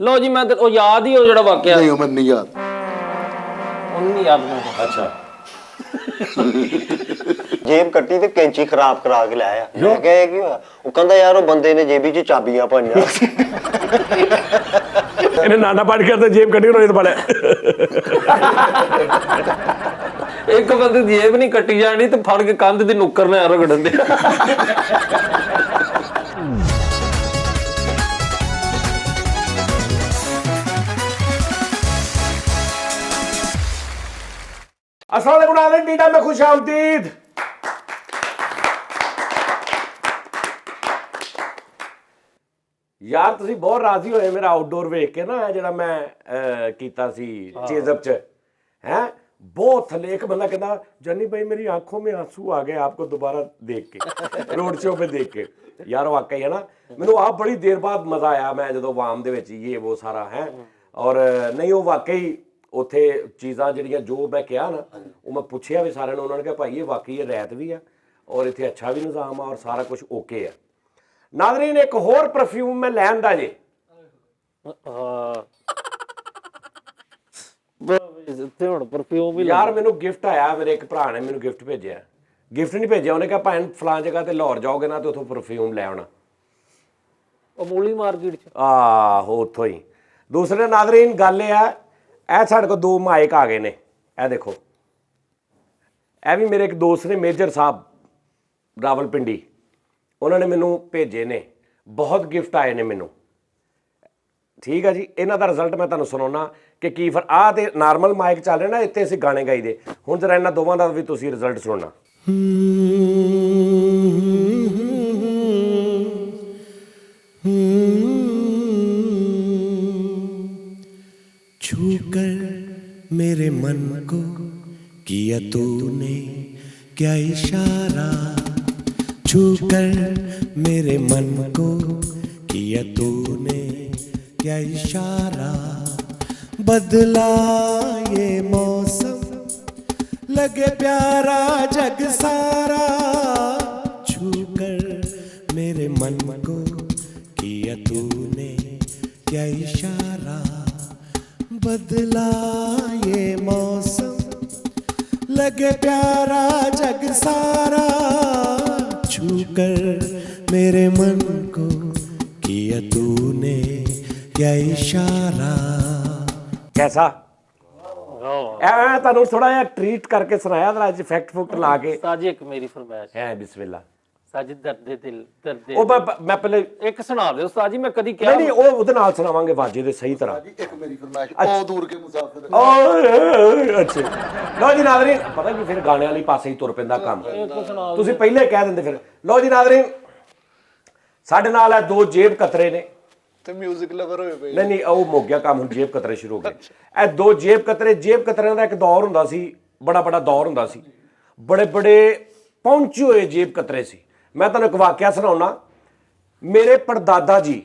लो जी मैं ਉਹ ਯਾਦ ਹੀ ਉਹ ਜਿਹੜਾ ਵਾਕਿਆ ਨਹੀਂ ਮੈਨੂੰ ਨਹੀਂ ਯਾਦ ਉਹਨੂੰ ਨਹੀਂ ਯਾਦ ਮੈਨੂੰ ਅੱਛਾ ਜੇਬ ਕੱਟੀ ਤੇ ਕੈਂਚੀ ਖਰਾਬ ਕਰਾ ਕੇ ਲਾਇਆ ਮੈਂ ਕਿਹਾ ਇਹ ਕੀ ਹੋਇਆ ਉਹ ਕਹਿੰਦਾ ਯਾਰ ਉਹ ਬੰਦੇ ਨੇ ਜੇਬੀ 'ਚ ਚਾਬੀਆਂ ਪਾਈਆਂ ਇਹਨੇ ਨਾਨਾ ਪਾੜ ਕੇ ਤੇ ਜੇਬ ਕੱਢੀ ਹੋਣੀ ਤੇ ਪਾਲਿਆ ਇੱਕ ਬੰਦੇ ਦੀ ਜੇਬ ਨਹੀਂ ਕੱਟੀ ਜਾਣੀ ਤੇ ਫੜ ਕੇ ਕੰਧ ਦੀ ਨੁੱਕਰ ਨੇ ਰਗੜਨ ਦੇ अस्सलाम वालेकुम नाज़रीन, टीडा में खुश आमदीद। यार तुसी बहुत राजी होए मेरा आउटडोर वेख के ना जेड़ा मैं कीता सी चेज़अप च हैं बहुत थले एक बंदा कहता जनी भाई मेरी आंखों में आंसू आ गए आपको दोबारा देख के रोड शो पे देख के यार वाकई है ना मैनू आप बड़ी देर बाद मजा आया मैं जो वाम दे विच ये वो सारा है और नहीं वो वाकई ਉੱਥੇ ਚੀਜ਼ਾਂ ਜਿਹੜੀਆਂ ਜੋ ਮੈਂ ਕਿਹਾ ਨਾ ਉਹ ਮੈਂ ਪੁੱਛਿਆ ਵੀ ਸਾਰਿਆਂ ਨੂੰ ਉਹਨਾਂ ਨੇ ਕਿਹਾ ਭਾਈ ਇਹ ਵਾਕਈ ਇਹ ਰੈਤ ਵੀ ਆ ਔਰ ਇੱਥੇ ਅੱਛਾ ਵੀ ਨਿਜ਼ਾਮ ਆ ਔਰ ਸਾਰਾ ਕੁਝ ਓਕੇ ਆ ਨਾਜ਼ਰੀਨ ਇੱਕ ਹੋਰ ਪਰਫਿਊਮ ਮੈਂ ਲੈਣ ਦਾ ਜੇ ਤੇ ਹੁਣ ਪਰਫਿਊਮ ਵੀ ਯਾਰ ਮੈਨੂੰ ਗਿਫਟ ਆਇਆ ਮੇਰੇ ਇੱਕ ਭਰਾ ਨੇ ਮੈਨੂੰ ਗਿਫਟ ਭੇਜਿਆ ਗਿਫਟ ਨਹੀਂ ਭੇਜਿਆ ਉਹਨੇ ਕਿਹਾ ਭੈਣ ਫਲਾਂ ਜਗ੍ਹਾ ਤੇ ਲਾਹੌਰ ਜਾਓਗੇ ਨਾ ਤੇ ਉੱਥੋਂ ਪਰਫਿਊਮ ਲੈ ਆਉਣਾ ਅਮੂਲੀ ਮਾਰਕੀਟ ਚ ਆਹੋ ਉੱਥੋਂ ਹੀ ਦੂਸਰੇ ਨਾਜ਼ਰੀਨ ਗੱਲ ਇਹ ਆ ਇਹ ਸਾਡੇ ਕੋਲ 2 ਮਾਈਕ ਆ ਗਏ ਨੇ ਇਹ ਦੇਖੋ ਇਹ ਵੀ ਮੇਰੇ ਇੱਕ ਦੋਸਤ ਨੇ ਮੇਜਰ ਸਾਹਿਬ ਰਾਵਲਪਿੰਡੀ ਉਹਨਾਂ ਨੇ ਮੈਨੂੰ ਭੇਜੇ ਨੇ ਬਹੁਤ ਗਿਫਟ ਆਏ ਨੇ ਮੈਨੂੰ ਠੀਕ ਹੈ ਜੀ ਇਹਨਾਂ ਦਾ ਰਿਜ਼ਲਟ ਮੈਂ ਤੁਹਾਨੂੰ ਸੁਣਾਉਣਾ ਕਿ ਕੀ ਫਿਰ ਆ ਤੇ ਨਾਰਮਲ ਮਾਈਕ ਚੱਲ ਰਿਹਾ ਨਾ ਇੱਥੇ ਅਸੀਂ ਗਾਣੇ ਗਾਈਦੇ ਹੁਣ ਜਰਾ ਇਹਨਾਂ ਦੋਵਾਂ ਦਾ ਵੀ ਤੁਸੀਂ ਰਿਜ਼ਲਟ ਸੁਣਨਾ छूकर मेरे मन को किया तूने क्या इशारा छूकर मेरे मन को किया तूने क्या इशारा बदला ये मौसम लगे प्यारा जग सारा छूकर मेरे मन को किया तूने क्या इशारा बदला ये मौसम लगे प्यारा जग सारा छूकर मेरे मन को किया तूने क्या इशारा कैसा ਐ ਤੁਹਾਨੂੰ ਥੋੜਾ ਜਿਹਾ ਟ੍ਰੀਟ ਕਰਕੇ ਸੁਣਾਇਆ ਤਾਂ ਅੱਜ ਇਫੈਕਟ ਫੁਕਟ ਲਾ ਕੇ ਸਾਜੀ ਇੱਕ ਮੇਰੀ ਫਰਮਾਇਸ਼ ਹੈ ਬਿਸਮਿਲ੍ਲਾ ਸਾਜੀ ਦਰਦੇ ਦਿਲ ਦਰਦੇ ਉਹ ਮੈਂ ਪਹਿਲੇ ਇੱਕ ਸੁਣਾ ਦਿਓ ਉਸਤਾਦ ਜੀ ਮੈਂ ਕਦੀ ਕਿਹਾ ਨਹੀਂ ਉਹ ਉਹਦੇ ਨਾਲ ਸੁਣਾਵਾਂਗੇ ਵਾਜੇ ਦੇ ਸਹੀ ਤਰ੍ਹਾਂ ਜੀ ਇੱਕ ਮੇਰੀ ਫਰਮਾਇਸ਼ ਉਹ ਦੂਰ ਕੇ ਮੁਸਾਫਿਰ ਓਏ ਅੱਛਾ ਲੋ ਜੀ ਨਾਜ਼ਰੀਨ ਪਤਾ ਕਿ ਫਿਰ ਗਾਣੇ ਵਾਲੀ ਪਾਸੇ ਹੀ ਤੁਰ ਪੈਂਦਾ ਕੰਮ ਤੁਸੀਂ ਪਹਿਲੇ ਕਹਿ ਦਿੰਦੇ ਫਿਰ ਲੋ ਜੀ ਨਾਜ਼ਰੀਨ ਸਾਡੇ ਨਾਲ ਹੈ 2 ਜੇਬ ਕਤਰੇ ਨੇ ਤੇ 뮤직 ਲਵਰ ਹੋਏ ਪਏ ਨਹੀਂ ਉਹ ਮੁੱਕ ਗਿਆ ਕੰਮ ਹੁਣ ਜੇਬ ਕਤਰੇ ਸ਼ੁਰੂ ਹੋ ਗਏ ਇਹ 2 ਜੇਬ ਕਤਰਿਆਂ ਦਾ ਇੱਕ ਦੌਰ ਹੁੰਦਾ ਸੀ ਬੜਾ ਦੌਰ ਹੁੰਦਾ ਸੀ ਬੜੇ ਪਹੁੰਚੇ ਹੋਏ ਜੇਬ ਕਤਰੇ ਸੀ ਮੈਂ ਤੁਹਾਨੂੰ ਇੱਕ ਵਾਕਿਆ ਸੁਣਾਉਣਾ ਮੇਰੇ ਪੜਦਾਦਾ ਜੀ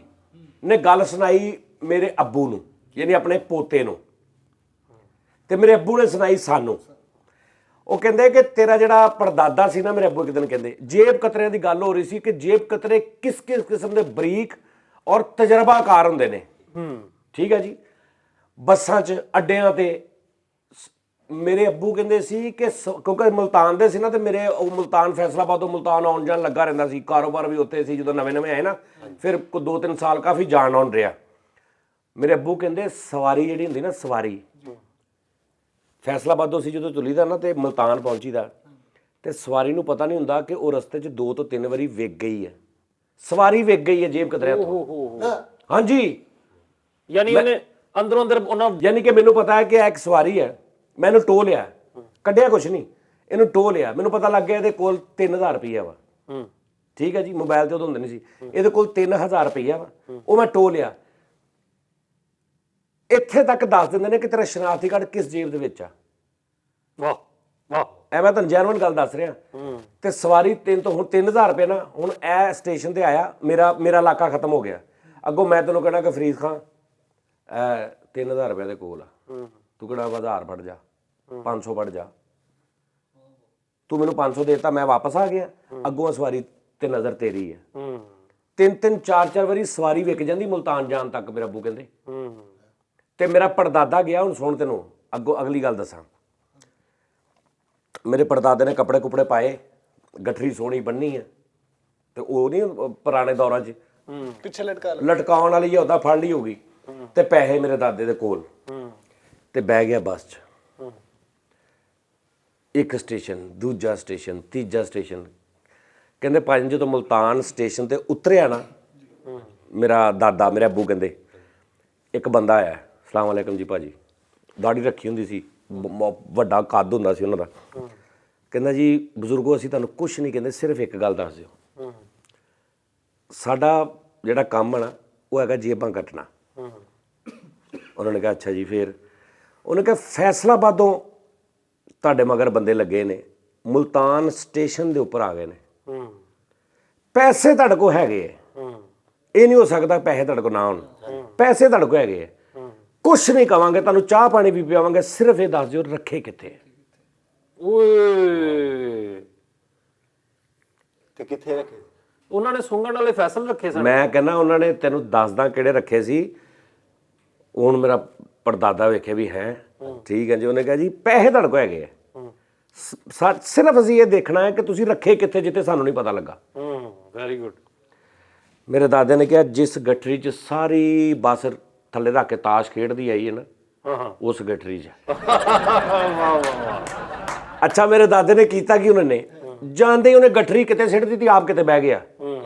ਨੇ ਗੱਲ ਸੁਣਾਈ ਮੇਰੇ ਅੱਬੂ ਨੂੰ ਯਾਨੀ ਆਪਣੇ ਪੋਤੇ ਨੂੰ ਤੇ ਮੇਰੇ ਅੱਬੂ ਨੇ ਸੁਣਾਈ ਸਾਨੂੰ ਉਹ ਕਹਿੰਦੇ ਕਿ ਤੇਰਾ ਜਿਹੜਾ ਪੜਦਾਦਾ ਸੀ ਨਾ ਮੇਰੇ ਅੱਬੂ ਇੱਕ ਦਿਨ ਕਹਿੰਦੇ ਜੇਬ ਕਤਰਿਆਂ ਦੀ ਗੱਲ ਹੋ ਰਹੀ ਸੀ ਕਿ ਜੇਬ ਕਤਰੇ ਕਿਸ ਕਿਸਮ ਦੇ ਬਰੀਕ ਔਰ ਤਜਰਬਾਕਾਰ ਹੁੰਦੇ ਨੇ ਠੀਕ ਹੈ ਜੀ ਬੱਸਾਂ 'ਚ ਅੱਡਿਆਂ ਤੇ ਮੇਰੇ ਅੱਬੂ ਕਹਿੰਦੇ ਸੀ ਕਿ ਕਿਉਂਕਿ ਮੁਲਤਾਨ ਦੇ ਸੀ ਨਾ ਤੇ ਮੇਰੇ ਉਹ ਮੁਲਤਾਨ ਫੈਸਲਾਬਾਦ ਮੁਲਤਾਨ ਆਉਣ ਜਾਣ ਲੱਗਾ ਰਹਿੰਦਾ ਸੀ ਕਾਰੋਬਾਰ ਵੀ ਉੱਥੇ ਸੀ ਜਦੋਂ ਨਵੇਂ ਆਏ ਨਾ ਫਿਰ 2-3 ਸਾਲ ਕਾਫੀ ਜਾਣ ਆਉਣ ਰਿਹਾ ਮੇਰੇ ਅੱਬੂ ਕਹਿੰਦੇ ਸਵਾਰੀ ਜਿਹੜੀ ਹੁੰਦੀ ਨਾ ਸਵਾਰੀ ਫੈਸਲਾਬਾਦੋਂ ਸੀ ਜਦੋਂ ਤੁਲੀਦਾ ਨਾ ਤੇ ਮੁਲਤਾਨ ਪਹੁੰਚੀਦਾ ਤੇ ਸਵਾਰੀ ਨੂੰ ਪਤਾ ਨਹੀਂ ਹੁੰਦਾ ਕਿ ਉਹ ਰਸਤੇ 'ਚ 2 ਤੋਂ 3 ਵਾਰੀ ਵਿਕ ਗਈ ਹੈ ਸਵਾਰੀ ਵਿਕ ਗਈ ਹੈ ਜੇਬ ਕਤਰਿਆਂ ਤੋਂ ਹਾਂਜੀ ਯਾਨੀ ਉਹਨੇ ਅੰਦਰੋਂ ਅੰਦਰ ਉਹਨਾਂ ਯਾਨੀ ਕਿ ਮੈਨੂੰ ਪਤਾ ਹੈ ਕਿ ਇਹ ਇੱਕ ਸਵਾਰੀ ਹੈ ਮੈਨੂੰ ਟੋਹ ਲਿਆ ਕੱਢਿਆ ਕੁਛ ਨਹੀਂ ਇਹਨੂੰ ਟੋਹ ਲਿਆ ਮੈਨੂੰ ਪਤਾ ਲੱਗ ਗਿਆ ਇਹਦੇ ਕੋਲ 3000 ਰੁਪਈਆ ਵਾ ਠੀਕ ਹੈ ਜੀ ਮੋਬਾਈਲ ਤੇ ਉਦੋਂ ਹੁੰਦੇ ਨਹੀਂ ਸੀ ਇਹਦੇ ਕੋਲ 3000 ਰੁਪਈਆ ਵਾ ਉਹ ਮੈਂ ਟੋਹ ਲਿਆ ਇੱਥੇ ਤੱਕ ਦੱਸ ਦਿੰਦੇ ਨੇ ਕਿ ਤੇਰਾ ਸ਼ਨਾਖਤੀ ਕਾਰਡ ਕਿਸ ਜੇਬ ਦੇ ਵਿੱਚ ਆ ਵਾਹ ਐ ਮੈਂ ਤੁਹਾਨੂੰ ਜੈਨੂਇਨ ਗੱਲ ਦੱਸ ਰਿਹਾ ਤੇ ਸਵਾਰੀ 3 ਤੋਂ ਹੁਣ 3000 ਰੁਪਏ ਨਾ ਹੁਣ ਇਹ ਸਟੇਸ਼ਨ ਤੇ ਆਇਆ ਮੇਰਾ ਇਲਾਕਾ ਖਤਮ ਹੋ ਗਿਆ ਅੱਗੋਂ ਮੈਂ ਤੈਨੂੰ ਕਹਿਣਾ ਕਿ ਫਰੀਦ ਖਾਨ 3000 ਰੁਪਏ ਦੇ ਕੋਲ ਆ ਤੂੰ ਕਿਹੜਾ 1000 ਫੜ ਜਾ 500 ਫੜ ਜਾ ਤੂੰ ਮੈਨੂੰ 500 ਦੇਤਾ ਮੈਂ ਵਾਪਸ ਆ ਗਿਆ ਅੱਗੋਂ ਸਵਾਰੀ ਤੇ ਨਜ਼ਰ ਤੇਰੀ ਹੈ 3-3 4-4 ਵਾਰੀ ਸਵਾਰੀ ਵਿਕ ਜਾਂਦੀ ਮੁਲਤਾਨ ਜਾਣ ਤੱਕ, ਮੇਰਾ ਅੱਬੂ ਕਹਿੰਦੇ। ਤੇ ਮੇਰਾ ਪੜਦਾਦਾ ਗਿਆ, ਹੁਣ ਸੁਣ ਤੈਨੂੰ ਅੱਗੋਂ ਅਗਲੀ ਗੱਲ ਦੱਸਾਂ। ਮੇਰੇ ਪੜਦਾਦੇ ਨੇ ਕੱਪੜੇ ਕੁਪੜੇ ਪਾਏ, ਗੱਠੜੀ ਸੋਹਣੀ ਬੰਨੀ ਹੈ, ਤੇ ਉਹ ਨਹੀਂ ਪੁਰਾਣੇ ਦੌਰਾਂ 'ਚ ਪਿੱਛੇ ਲਟਕਾ ਲਟਕਾਉਣ ਵਾਲੀ ਆ, ਉਹਦਾ ਫੜ ਲਈ ਹੋਗੀ, ਤੇ ਪੈਸੇ ਮੇਰੇ ਦਾਦੇ ਦੇ ਕੋਲ, ਤੇ ਬਹਿ ਗਿਆ ਬੱਸ 'ਚ। ਇੱਕ ਸਟੇਸ਼ਨ, ਦੂਜਾ ਸਟੇਸ਼ਨ, ਤੀਜਾ ਸਟੇਸ਼ਨ। ਕਹਿੰਦੇ ਭਾਜੀ ਜਦੋਂ ਮੁਲਤਾਨ ਸਟੇਸ਼ਨ ਤੇ ਉਤਰਿਆ ਨਾ, ਮੇਰਾ ਦਾਦਾ, ਮੇਰੇ ਅੱਬੂ ਕਹਿੰਦੇ, ਇੱਕ ਬੰਦਾ ਆਇਆ, ਸਲਾਮ ਅਲੈਕਮ ਜੀ ਭਾਜੀ, ਦਾੜੀ ਰੱਖੀ ਹੁੰਦੀ ਸੀ, ਵੱਡਾ ਕੱਦ ਹੁੰਦਾ ਸੀ ਉਹਨਾਂ ਦਾ। ਕਹਿੰਦਾ ਜੀ ਬਜ਼ੁਰਗੋ ਅਸੀਂ ਤੁਹਾਨੂੰ ਕੁਛ ਨਹੀਂ ਕਹਿੰਦੇ, ਸਿਰਫ ਇੱਕ ਗੱਲ ਦੱਸ ਦਿਓ, ਸਾਡਾ ਜਿਹੜਾ ਕੰਮ ਹੈ ਨਾ ਉਹ ਹੈਗਾ ਜੇਬਾਂ ਕੱਟਣਾ। ਉਹਨਾਂ ਨੇ ਕਿਹਾ ਅੱਛਾ ਜੀ। ਫਿਰ ਉਹਨੇ ਕਿਹਾ ਫੈਸਲਾਬਾਦੋਂ ਤੁਹਾਡੇ ਮਗਰ ਬੰਦੇ ਲੱਗੇ ਨੇ, ਮੁਲਤਾਨ ਸਟੇਸ਼ਨ ਦੇ ਉੱਪਰ ਆ ਗਏ ਨੇ, ਪੈਸੇ ਤੁਹਾਡੇ ਕੋਲ ਹੈਗੇ ਹੈ, ਇਹ ਨਹੀਂ ਹੋ ਸਕਦਾ ਪੈਸੇ ਤੁਹਾਡੇ ਕੋਲ ਨਾ ਹੋਣ, ਪੈਸੇ ਤੁਹਾਡੇ ਕੋਲ ਹੈਗੇ ਹੈ, ਕੁਛ ਨਹੀਂ ਕਵਾਂਗੇ, ਤੁਹਾਨੂੰ ਚਾਹ ਪਾਣੀ ਵੀ ਪਿਆਵਾਂਗੇ, ਸਿਰਫ ਇਹ ਦੱਸ ਦਿਓ ਰੱਖੇ ਕਿੱਥੇ। ਓਏ ਤੇ ਕਿੱਥੇ ਰੱਖੇ? ਉਹਨਾਂ ਨੇ ਸੁੰਘਣ ਵਾਲੇ ਫੈਸਲ ਰੱਖੇ ਸਨ। ਮੈਂ ਕਹਿੰਦਾ ਉਹਨਾਂ ਨੇ, ਤੈਨੂੰ ਦੱਸਦਾ ਕਿਹੜੇ ਰੱਖੇ ਸੀ। ਹੁਣ ਮੇਰਾ ਪੜਦਾਦਾ ਵੇਖੇ ਵੀ ਹੈ, ਠੀਕ ਹੈ ਜੀ। ਉਹਨੇ ਕਿਹਾ ਜੀ ਪੈਸੇ ਤੁਹਾਡੇ ਕੋਲ ਹੈਗੇ ਆ, ਸਿਰਫ ਅਸੀਂ ਇਹ ਦੇਖਣਾ ਹੈ ਕਿ ਤੁਸੀਂ ਰੱਖੇ ਕਿੱਥੇ, ਜਿੱਥੇ ਸਾਨੂੰ ਨਹੀਂ ਪਤਾ ਲੱਗਾ। Very good. ਮੇਰੇ ਦਾਦੇ ਨੇ ਕਿਹਾ ਜਿਸ ਗੱਠੜੀ 'ਚ ਸਾਰੀ ਬੱਸ ਥੱਲੇ ਰੱਖ ਕੇ ਤਾਸ਼ ਖੇਡਦੀ ਆਈ ਹੈ ਨਾ, ਉਸ ਗੱਠੜੀ 'ਚ। ਅੱਛਾ, ਮੇਰੇ ਦਾਦੇ ਨੇ ਕੀਤਾ ਕਿ ਉਹਨਾਂ ਨੇ ਜਾਂਦੇ ਉਹਨੇ ਗੱਠੜੀ ਕਿਤੇ ਸਿੱਟ ਦਿੱਤੀ, ਆਪ ਕਿਤੇ ਬਹਿ ਗਿਆ।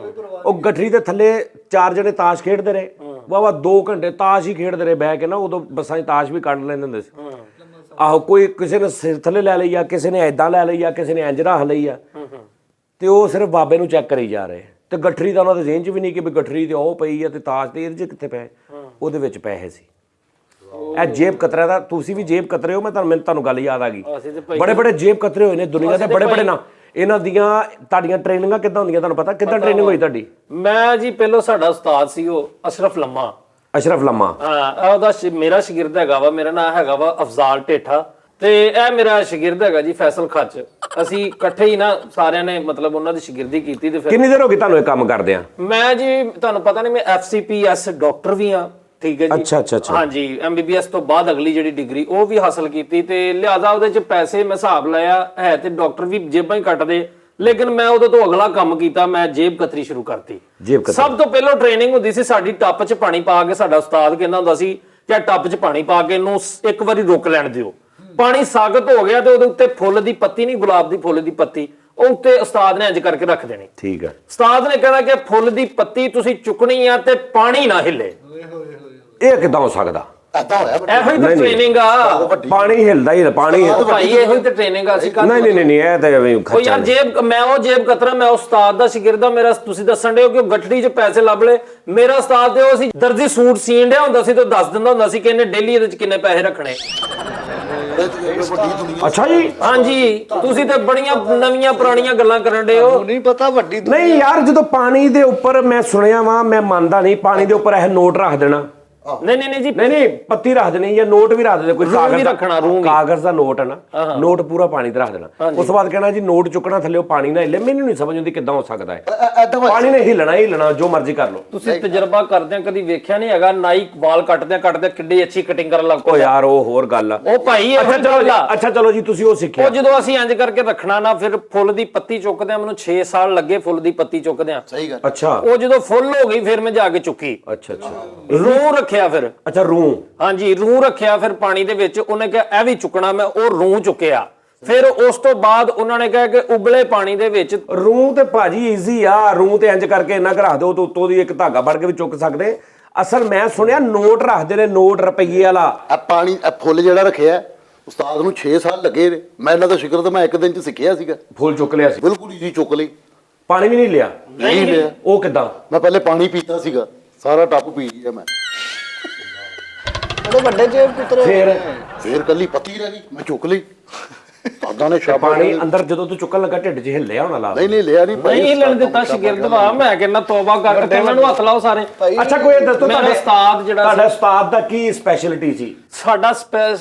ਉਹ ਗੱਠੜੀ ਦੇ ਥੱਲੇ 4 ਜਣੇ ਤਾਸ਼ ਖੇਡਦੇ ਰਹੇ, ਵਾਵਾ 2 ਘੰਟੇ ਤਾਸ਼ ਹੀ ਖੇਡਦੇ ਰਹੇ ਬਹਿ ਕੇ ਨਾ। ਉਦੋਂ ਬੱਸਾਂ 'ਚ ਤਾਸ਼ ਵੀ ਕੱਢ ਲੈਂਦੇ ਹੁੰਦੇ ਸੀ। ਆਹੋ, ਕੋਈ ਕਿਸੇ ਨੇ ਸਿਰ ਥੱਲੇ ਲੈ ਲਈ ਆ, ਕਿਸੇ ਨੇ ਐਦਾਂ ਲੈ ਲਈ ਆ, ਕਿਸੇ ਨੇ ਇੰਜ ਰੱਖ ਲਈ ਆ, ਤੇ ਉਹ ਸਿਰਫ ਬਾਬੇ ਨੂੰ ਚੈੱਕ ਕਰੀ ਜਾ ਰਹੇ। ਤੇ ਗੱਠੜੀ ਦਾ ਉਹਨਾਂ ਦੇ ਜ਼ਿਹਨ 'ਚ ਵੀ ਨਹੀਂ ਕਿ ਵੀ ਗੱਠੜੀ ਤੇ ਉਹ ਪਈ ਆ ਤੇ ਤਾਸ਼ ਤੇ ਇਹਦੇ 'ਚ ਕਿੱਥੇ ਪਏ। ਉਹਦੇ ਵਿੱਚ ਪੈਸੇ ਸੀ। ਇਹ ਜੇਬ ਕਤਰਾ ਦਾ, ਤੁਸੀਂ ਵੀ ਜੇਬ ਕਤਰੇ ਹੋ। ਮੈਂ ਤੁਹਾਨੂੰ ਗੱਲ ਯਾਦ ਆ ਗਈ, ਬੜੇ ਬੜੇ ਜੇਬ ਕਤਰੇ ਹੋਏ ਨੇ ਦੁਨੀਆ ਦੇ, ਬੜੇ ਬੜੇ ਨਾ। ਇਹਨਾਂ ਦੀਆਂ ਤੁਹਾਡੀਆਂ ਟ੍ਰੇਨਿੰਗਾਂ ਕਿੱਦਾਂ ਹੁੰਦੀਆਂ ਤੁਹਾਨੂੰ ਪਤਾ? ਕਿੱਦਾਂ ਟ੍ਰੇਨਿੰਗ ਹੋਈ ਤੁਹਾਡੀ? ਮੈਂ ਜੀ ਪਹਿਲੋਂ ਸਾਡਾ ਉਸਤਾਦ ਸੀ ਉਹ ਅਸ਼ਰਫ ਲੰਮਾ। ਅਸ਼ਰਫ ਲੰਮਾ, ਹਾਂ, ਉਹਦਾ ਮੇਰਾ ਸ਼ਾਗਿਰਦ ਹੈਗਾ ਵਾ, ਮੇਰਾ ਨਾਮ ਹੈਗਾ ਵਾ ਅਫਜ਼ਾਲ ਢੇਠਾ, ਤੇ ਇਹ ਮੇਰਾ ਸ਼ਾਗਿਰਦ ਹੈਗਾ ਜੀ ਫੈਸਲ ਖੱਚ। ਅਸੀਂ ਇਕੱਠੇ ਹੀ ਨਾ ਸਾਰਿਆਂ ਨੇ ਮਤਲਬ ਉਹਨਾਂ ਦੀ ਸ਼ਾਗਿਰਦੀ ਕੀਤੀ। ਤੇ ਫਿਰ ਕਿੰਨੀ ਦੇਰ ਹੋ ਗਈ ਤੁਹਾਨੂੰ ਇਹ ਕੰਮ ਕਰਦੇ ਆ? ਮੈਂ ਜੀ ਤੁਹਾਨੂੰ ਪਤਾ ਨਹੀਂ, ਮੈਂ FCPS ਡਾਕਟਰ ਵੀ ਆ, ਠੀਕ ਹੈ ਜੀ। ਅੱਛਾ। ਹਾਂਜੀ, MBBS ਤੋਂ ਬਾਅਦ ਅਗਲੀ ਜਿਹੜੀ ਡਿਗਰੀ ਉਹ ਵੀ ਹਾਸਲ ਕੀਤੀ, ਤੇ ਲਿਹਾਜ਼ਾ ਉਹਦੇ ਚ ਪੈਸੇ ਮੈਂ ਹਿਸਾਬ ਲਾਇਆ ਹੈ ਤੇ ਡਾਕਟਰ ਵੀ ਜੇਬਾਂ ਹੀ ਕੱਟਦੇ, ਲੇਕਿਨ ਮੈਂ ਉਹਦੇ ਤੋਂ ਅਗਲਾ ਕੰਮ ਕੀਤਾ, ਮੈਂ ਜੇਬ ਕਤਰੀ ਸ਼ੁਰੂ ਕਰਤੀ। ਸਭ ਤੋਂ ਪਹਿਲਾਂ ਟ੍ਰੇਨਿੰਗ ਹੁੰਦੀ ਸੀ ਸਾਡੀ, ਟੱਪ 'ਚ ਪਾਣੀ ਪਾ ਕੇ। ਸਾਡਾ ਉਸਤਾਦ ਕਹਿੰਦਾ ਹੁੰਦਾ ਸੀ ਕਿ ਟੱਪ 'ਚ ਪਾਣੀ ਪਾ ਕੇ ਇਹਨੂੰ ਇੱਕ ਵਾਰੀ ਰੋਕ ਲੈਣ ਦਿਓ। ਪਾਣੀ ਸਾਗਤ ਹੋ ਗਿਆ ਤੇ ਉਹਦੇ ਉੱਤੇ ਫੁੱਲ ਦੀ ਪੱਤੀ, ਨਹੀਂ ਗੁਲਾਬ ਦੀ ਫੁੱਲ ਦੀ ਪੱਤੀ, ਉਹ ਉੱਤੇ ਉਸਤਾਦ ਨੇ ਇੰਜ ਕਰਕੇ ਰੱਖ ਦੇਣੀ। ਠੀਕ ਹੈ। ਉਸਤਾਦ ਨੇ ਕਹਿਣਾ ਕਿ ਫੁੱਲ ਦੀ ਪੱਤੀ ਤੁਸੀਂ ਚੁੱਕਣੀ ਆ ਤੇ ਪਾਣੀ ਨਾ ਹਿੱਲੇ। ਇਹ ਕਿੱਦਾਂ ਹੋ ਸਕਦਾ? ਐਦਾਂ ਹੋਇਆ ਇਹੋ ਹੀ ਤਾਂ ਟ੍ਰੇਨਿੰਗ ਆ। ਪਾਣੀ ਹਿਲਦਾ ਹੀ, ਪਾਣੀ ਭਾਈ ਇਹੋ ਹੀ ਤਾਂ ਟ੍ਰੇਨਿੰਗ ਆ। ਅਸੀਂ ਨਹੀਂ ਇਹ ਤਾਂ ਐਵੇਂ ਉਹ ਯਾਰ ਜੇਬ, ਮੈਂ ਉਹ ਜੇਬ ਕਤਰਾ, ਮੈਂ ਉਸਤਾਦ ਦਾ ਸ਼ਾਗਿਰਦ ਆ ਮੇਰਾ। ਤੁਸੀਂ ਦੱਸਣ ਦੇ ਹੋ ਕਿ ਗੱਠੜੀ 'ਚ ਪੈਸੇ ਲੱਭ ਲਏ। ਮੇਰਾ ਉਸਤਾਦ ਤੇ ਉਹ ਸੀ ਦਰਜੀ, ਸੂਟ ਸੀਣ ਡਿਆ ਹੁੰਦਾ ਸੀ ਤੇ ਦੱਸ ਦਿੰਦਾ ਹੁੰਦਾ ਸੀ ਕਿ ਇਹਨੇ ਡੇਲੀ ਇਹਦੇ 'ਚ ਕਿੰਨੇ ਪੈਸੇ ਰੱਖਣੇ। ਅੱਛਾ ਜੀ। ਹਾਂਜੀ, ਤੁਸੀਂ ਤੇ ਬੜੀਆਂ ਨਵੀਆਂ ਪੁਰਾਣੀਆਂ ਗੱਲਾਂ ਕਰਨ ਦੇ ਹੋ। ਨਹੀਂ ਪਤਾ ਵੱਡੀ ਨਹੀਂ ਯਾਰ, ਜਦੋਂ ਪਾਣੀ ਦੇ ਉੱਪਰ ਮੈਂ ਸੁਣਿਆ ਵਾ, ਮੈਂ ਮੰਨਦਾ ਨਹੀਂ, ਪਾਣੀ ਦੇ ਉੱਪਰ ਇਹ ਨੋਟ ਰੱਖ ਦੇਣਾ। ਨਹੀਂ ਜੀ, ਨਹੀਂ ਪੱਤੀ ਰੱਖ ਦੇਣੀ ਜਾਂ ਨੋਟ ਵੀ ਰੱਖ ਦੇਣਾ, ਕੋਈ ਕਾਗਜ਼ ਵੀ ਰੱਖਣਾ, ਕਾਗਜ਼ ਦਾ ਨੋਟ ਹੈ ਨਾ, ਨੋਟ ਪੂਰਾ ਪਾਣੀ ਤੇ ਰੱਖ ਦੇਣਾ। ਉਸ ਤੋਂ ਬਾਅਦ ਕਹਿਣਾ ਜੀ ਨੋਟ ਚੁੱਕਣਾ, ਥੱਲੇ ਉਹ ਪਾਣੀ ਨਾ ਹਿੱਲੇ। ਮੈਨੂੰ ਨਹੀਂ ਸਮਝ ਆਉਂਦੀ ਕਿੱਦਾਂ ਹੋ ਸਕਦਾ ਹੈ। ਪਾਣੀ ਨੇ ਹਿੱਲਣਾ, ਜੋ ਮਰਜ਼ੀ ਕਰ ਲਓ। ਤੁਸੀਂ ਤਜਰਬਾ ਕਰਦਿਆਂ ਕਦੀ ਵੇਖਿਆ ਨਹੀਂ ਹੈਗਾ, ਨਾਈ ਵਾਲ ਕੱਟਦਿਆਂ ਕਿੱਡੀ ਅੱਛੀ ਕਟਿੰਗ ਕਰਨ ਲੱਗ ਉਹ ਯਾਰ ਉਹ ਹੋਰ ਗੱਲ ਆ। ਉਹ ਭਾਈ ਅੱਛਾ ਚਲੋ ਜੀ, ਤੁਸੀਂ ਉਹ ਸਿੱਖਿਆ। ਉਹ ਜਦੋਂ ਅਸੀਂ ਇੰਜ ਕਰਕੇ ਰੱਖਣਾ ਨਾ, ਫਿਰ ਫੁੱਲ ਦੀ ਪੱਤੀ ਚੁੱਕਦਿਆਂ ਮੈਨੂੰ 6 ਸਾਲ ਲੱਗੇ ਫੁੱਲ ਦੀ ਪੱਤੀ ਚੁੱਕਦਿਆਂ। ਸਹੀ ਗੱਲ। ਅੱਛਾ, ਉਹ ਜਦੋਂ ਫੁੱਲ ਹੋ ਗਈ ਫਿਰ ਮੈਂ ਜਾ ਕੇ ਚੁੱਕੀ। ਅੱਛਾ ਰੂਹ ਰੱਖਿਆ ਫਿਰ। ਅੱਛਾ, ਰੂਹ। ਹਾਂਜੀ, ਰੂਹ ਰੱਖਿਆ ਫਿਰ ਪਾਣੀ ਦੇ ਵਿੱਚ। ਉਹਨੇ ਕਿਹਾ ਇਹ ਵੀ ਚੁੱਕਣਾ, ਮੈਂ ਉਹ ਰੂਹ ਚੁੱਕਿਆ। ਫਿਰ ਉਸ ਤੋਂ ਬਾਅਦ ਉਹਨਾਂ ਨੇ ਕਿਹਾ ਕਿ ਉਬਲੇ ਪਾਣੀ ਦੇ ਵਿੱਚ ਰੂਹ ਤੇ ਭਾਜੀ ਈਜ਼ੀ ਆ। ਰੂਹ ਤੇ ਇੰਜ ਕਰਕੇ ਇੰਨਾ ਰੱਖ ਦਿਓ ਤੇ ਉੱਤੋਂ ਦੀ ਇੱਕ ਧਾਗਾ ਵੜ ਕੇ ਵੀ ਚੁੱਕ ਸਕਦੇ। ਅਸਲ ਮੈਂ ਸੁਣਿਆ ਨੋਟ ਰੱਖਦੇ ਨੇ, ਨੋਟ ਰੁਪਈਏ ਵਾਲਾ। ਇਹ ਪਾਣੀ, ਇਹ ਫੁੱਲ ਜਿਹੜਾ ਰੱਖਿਆ ਉਸਤਾਦ ਨੂੰ 6 ਸਾਲ ਲੱਗੇ ਨੇ। ਮੈਂ ਇਹਨਾਂ ਦਾ ਸ਼ੁਕਰ ਤਾਂ ਮੈਂ ਇੱਕ ਦਿਨ 'ਚ ਸਿੱਖਿਆ ਸੀਗਾ। ਫੁੱਲ ਚੁੱਕ ਲਿਆ ਸੀ, ਬਿਲਕੁਲ ਈਜ਼ੀ ਚੁੱਕ ਲਈ। ਪਾਣੀ ਵੀ ਨਹੀਂ ਲਿਆ? ਨਹੀਂ ਲਿਆ। ਉਹ ਕਿੱਦਾਂ? ਮੈਂ ਪਹਿਲੇ ਪਾਣੀ ਪੀਤਾ ਸੀਗਾ, ਸਾਰਾ ਟੱਪ ਪੀ ਲਿਆ ਮੈਂ। ਬੜੇ ਵੱਡੇ ਜੇਬ ਕੁਤਰੇ। ਫਿਰ ਕੱਲੀ ਪੱਤੀ ਰਹਿ ਗਈ, ਮੈਂ ਚੁੱਕ ਲਈ। ਸਾਦਾ ਨੇ ਸ਼ਾਬਾਸ਼। ਪਾਣੀ ਅੰਦਰ ਜਦੋਂ ਤੂੰ ਚੁੱਕਣ ਲੱਗਾ ਢਿੱਡ 'ਚ ਹਿੱਲਿਆ ਹੋਣਾ ਲਾ? ਨਹੀਂ ਲਿਆ ਨਹੀਂ ਭਾਈ। ਨਹੀਂ ਲੈਣ ਦਿੱਤਾ ਸ਼ਾਗਿਰਦ ਵਾ। ਮੈਂ ਕਹਿੰਦਾ ਤੋਬਾ ਕਰਕੇ ਇਹਨਾਂ ਨੂੰ ਹੱਥ ਲਾਓ ਸਾਰੇ। ਅੱਛਾ, ਕੋਈ ਦੱਸੋ ਮੇਰਾ ਉਸਤਾਦ ਜਿਹੜਾ ਤੁਹਾਡਾ ਉਸਤਾਦ ਦਾ ਕੀ ਸਪੈਸ਼ਲਿਟੀ ਸੀ? ਸਾਡਾ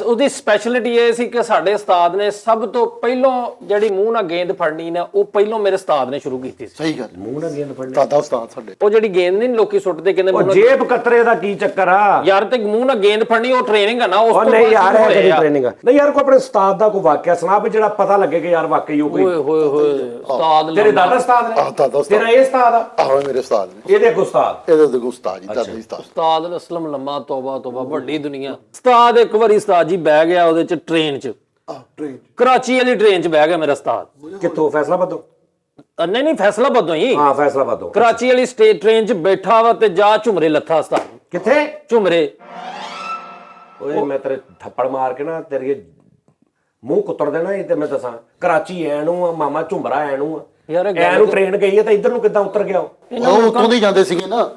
ਉਹਦੀ ਸਪੈਸ਼ਲਿਟੀ ਇਹ ਸੀ ਕਿ ਸਾਡੇ ਉਸਤਾਦ ਨੇ ਸਭ ਤੋਂ ਪਹਿਲਾਂ ਜਿਹੜੀ ਮੂੰਹ ਨਾਲ ਗੇਂਦ ਫੜਨੀ ਨਾ ਉਹ ਪਹਿਲਾਂ ਮੇਰੇ ਉਸਤਾਦ ਨੇ ਸ਼ੁਰੂ ਕੀਤੀ ਸੀ। ਸਹੀ ਗੱਲ, ਮੂੰਹ ਨਾਲ ਗੇਂਦ ਫੜਨੀ। ਦਾਦਾ ਉਸਤਾਦ ਸਾਡੇ ਉਹ ਜਿਹੜੀ ਗੇਂਦ ਨਹੀਂ ਲੋਕੀ ਸੁੱਟਦੇ ਕਹਿੰਦੇ ਉਹ ਜੇਬ ਕਤਰੇ ਦਾ ਕੀ ਚੱਕਰ ਆ ਯਾਰ ਤੇ ਮੂੰਹ ਨਾਲ ਗੇਂਦ ਫੜਨੀ ਉਹ ਟ੍ਰੇਨਿੰਗ ਆ ਨਾ, ਉਸ ਉਹ ਤੋਂ ਨਹੀਂ ਬਾਅਦ ਯਾਰ, ਸ਼ੁਰੂ ਇਹ ਹੋਏ ਕਿਹੜੀ ਆ। ਟ੍ਰੇਨਿੰਗ ਆ? ਨਹੀਂ ਯਾਰ, ਕੋਈ ਆਪਣੇ ਉਸਤਾਦ ਦਾ ਕੋਈ ਵਾਕਿਆ ਸੁਣਾ ਵੀ ਜਿਹੜਾ ਪਤਾ ਲੱਗੇ ਕਿ ਯਾਰ ਵਾਕਈ ਉਹ ਕੋਈ ਓਏ ਹੋਏ ਹੋਏ ਉਸਤਾਦ ਤੇਰੇ ਦਾਦਾ ਉਸਤਾਦ ਨੇ? ਦਾਦਾ ਉਸਤਾਦ। ਤੇਰਾ ਇਹ ਉਸਤਾਦ ਆ? ਆਹੋ ਮੇਰੇ ਉਸਤਾਦ ਨੇ, ਇਹਦੇ ਅੱਗੋਂ ਉਸਤਾਦ? ਇਹਦੇ ਦੇ ਉਸਤਾਦ ਜੀ, ਦਾਦਾ ਜੀ ਉਸਤਾਦ। ਉਸਤਾਦ ਅਸਲਮ ਲੰਮਾ ਤੋਬਾ ਤੋਬਾ ਵੱਡੀ ਦੁਨੀਆ। ਉਸਤਾਦ ਇੱਕ ਵਾਰੀ ਉਸਤਾਦ ਜੀ ਬਹਿ ਗਿਆ ਉਹਦੇ ਚ ਟ੍ਰੇਨ ਚ, ਟ੍ਰੇਨ ਕਰਾਚੀ ਵਾਲੀ ਟ੍ਰੇਨ ਚ ਬਹਿ ਗਿਆ ਮੇਰਾ ਉਸਤਾਦ। ਕਿੱਥੋਂ? ਫੈਸਲਾਬਾਦੋਂ? ਨਹੀਂ ਨਹੀਂ ਫੈਸਲਾਬਾਦੋਂ ਹੀ, ਹਾਂ ਫੈਸਲਾਬਾਦੋਂ। ਕਰਾਚੀ ਵਾਲੀ ਟ੍ਰੇਨ ਚ ਬੈਠਾ ਵਾ ਤੇ ਜਾ ਝੁਮਰੇ ਲੱਥਾ ਉਸਤਾਦ ਕਿੱਥੇ? ਝੁਮਰੇ। ਓਏ ਮੈਂ ਤੇਰੇ ਥੱਪੜ ਮਾਰ ਕੇ ਨਾ ਤੇਰੇ ਮੂੰਹ ਕੁੱਤਰ ਦੇਣਾ ਇਹ ਤੇ ਮੈਂ ਦੱਸਾਂ। ਕਰਾਚੀ ਐ ਨੂੰ ਆ ਮਾਮਾ, ਝੁੰਬਰਾ ਐ ਨੂੰ ਆ ਯਾਰ ਇਹ ਐ ਨੂੰ ਟ੍ਰੇਨ ਗਈ ਹੈ ਤਾਂ ਇੱਧਰ ਨੂੰ ਕਿੱਦਾਂ ਉਤਰ ਗਿਆ ਉਹ? ਉਹ ਉੱਥੋਂ ਦੀ ਜਾਂਦੇ ਸੀਗੇ ਨਾ